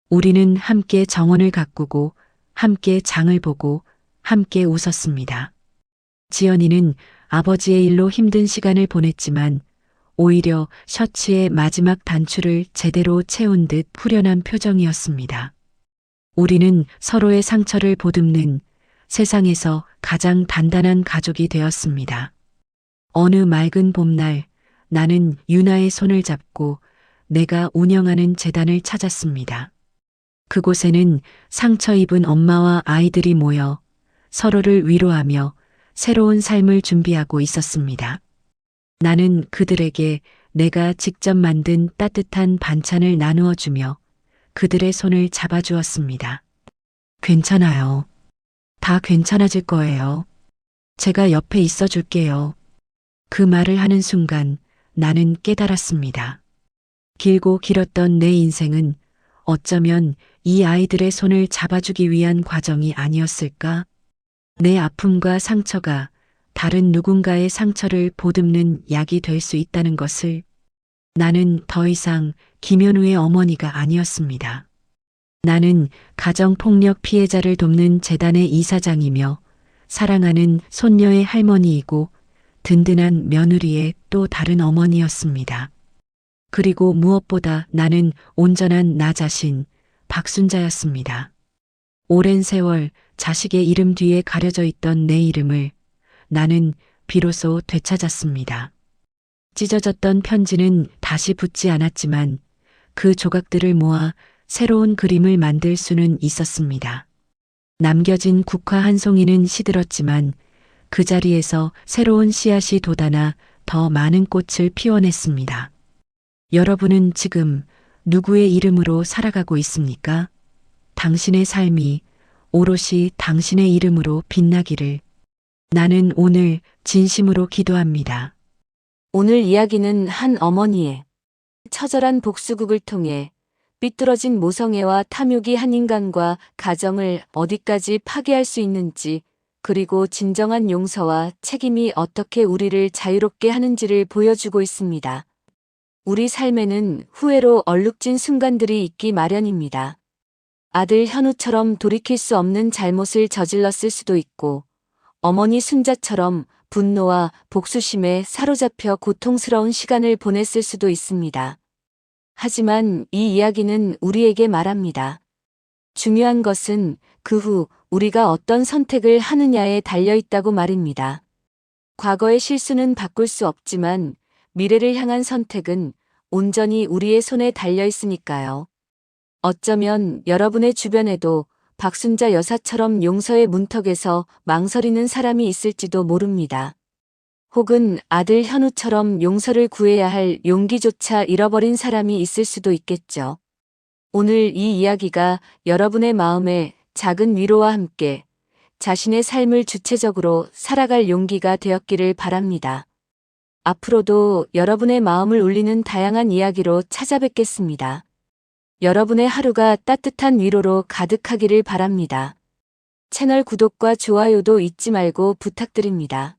우리는 함께 정원을 가꾸고 함께 장을 보고 함께 웃었습니다. 지연이는 아버지의 일로 힘든 시간을 보냈지만 오히려 셔츠의 마지막 단추를 제대로 채운 듯 후련한 표정이었습니다. 우리는 서로의 상처를 보듬는 세상에서 가장 단단한 가족이 되었습니다. 어느 맑은 봄날 나는 유나의 손을 잡고 내가 운영하는 재단을 찾았습니다. 그곳에는 상처 입은 엄마와 아이들이 모여 서로를 위로하며 새로운 삶을 준비하고 있었습니다. 나는 그들에게 내가 직접 만든 따뜻한 반찬을 나누어 주며 그들의 손을 잡아주었습니다. 괜찮아요. 다 괜찮아질 거예요. 제가 옆에 있어 줄게요. 그 말을 하는 순간 나는 깨달았습니다. 길고 길었던 내 인생은 어쩌면 이 아이들의 손을 잡아주기 위한 과정이 아니었을까? 내 아픔과 상처가 다른 누군가의 상처를 보듬는 약이 될 수 있다는 것을 나는 더 이상 김현우의 어머니가 아니었습니다. 나는 가정폭력 피해자를 돕는 재단의 이사장이며 사랑하는 손녀의 할머니이고 든든한 며느리의 또 다른 어머니였습니다. 그리고 무엇보다 나는 온전한 나 자신, 박순자였습니다. 오랜 세월 자식의 이름 뒤에 가려져 있던 내 이름을 나는 비로소 되찾았습니다. 찢어졌던 편지는 다시 붙지 않았지만 그 조각들을 모아 새로운 그림을 만들 수는 있었습니다. 남겨진 국화 한 송이는 시들었지만 그 자리에서 새로운 씨앗이 돋아나 더 많은 꽃을 피워냈습니다. 여러분은 지금 누구의 이름으로 살아가고 있습니까? 당신의 삶이 오롯이 당신의 이름으로 빛나기를 나는 오늘 진심으로 기도합니다. 오늘 이야기는 한 어머니의 처절한 복수극을 통해 삐뚤어진 모성애와 탐욕이 한 인간과 가정을 어디까지 파괴할 수 있는지, 그리고 진정한 용서와 책임이 어떻게 우리를 자유롭게 하는지를 보여주고 있습니다. 우리 삶에는 후회로 얼룩진 순간들이 있기 마련입니다. 아들 현우처럼 돌이킬 수 없는 잘못을 저질렀을 수도 있고, 어머니 순자처럼 분노와 복수심에 사로잡혀 고통스러운 시간을 보냈을 수도 있습니다. 하지만 이 이야기는 우리에게 말합니다. 중요한 것은 그 후 우리가 어떤 선택을 하느냐에 달려 있다고 말입니다. 과거의 실수는 바꿀 수 없지만 미래를 향한 선택은 온전히 우리의 손에 달려 있으니까요. 어쩌면 여러분의 주변에도 박순자 여사처럼 용서의 문턱에서 망설이는 사람이 있을지도 모릅니다. 혹은 아들 현우처럼 용서를 구해야 할 용기조차 잃어버린 사람이 있을 수도 있겠죠. 오늘 이 이야기가 여러분의 마음에 작은 위로와 함께 자신의 삶을 주체적으로 살아갈 용기가 되었기를 바랍니다. 앞으로도 여러분의 마음을 울리는 다양한 이야기로 찾아뵙겠습니다. 여러분의 하루가 따뜻한 위로로 가득하기를 바랍니다. 채널 구독과 좋아요도 잊지 말고 부탁드립니다.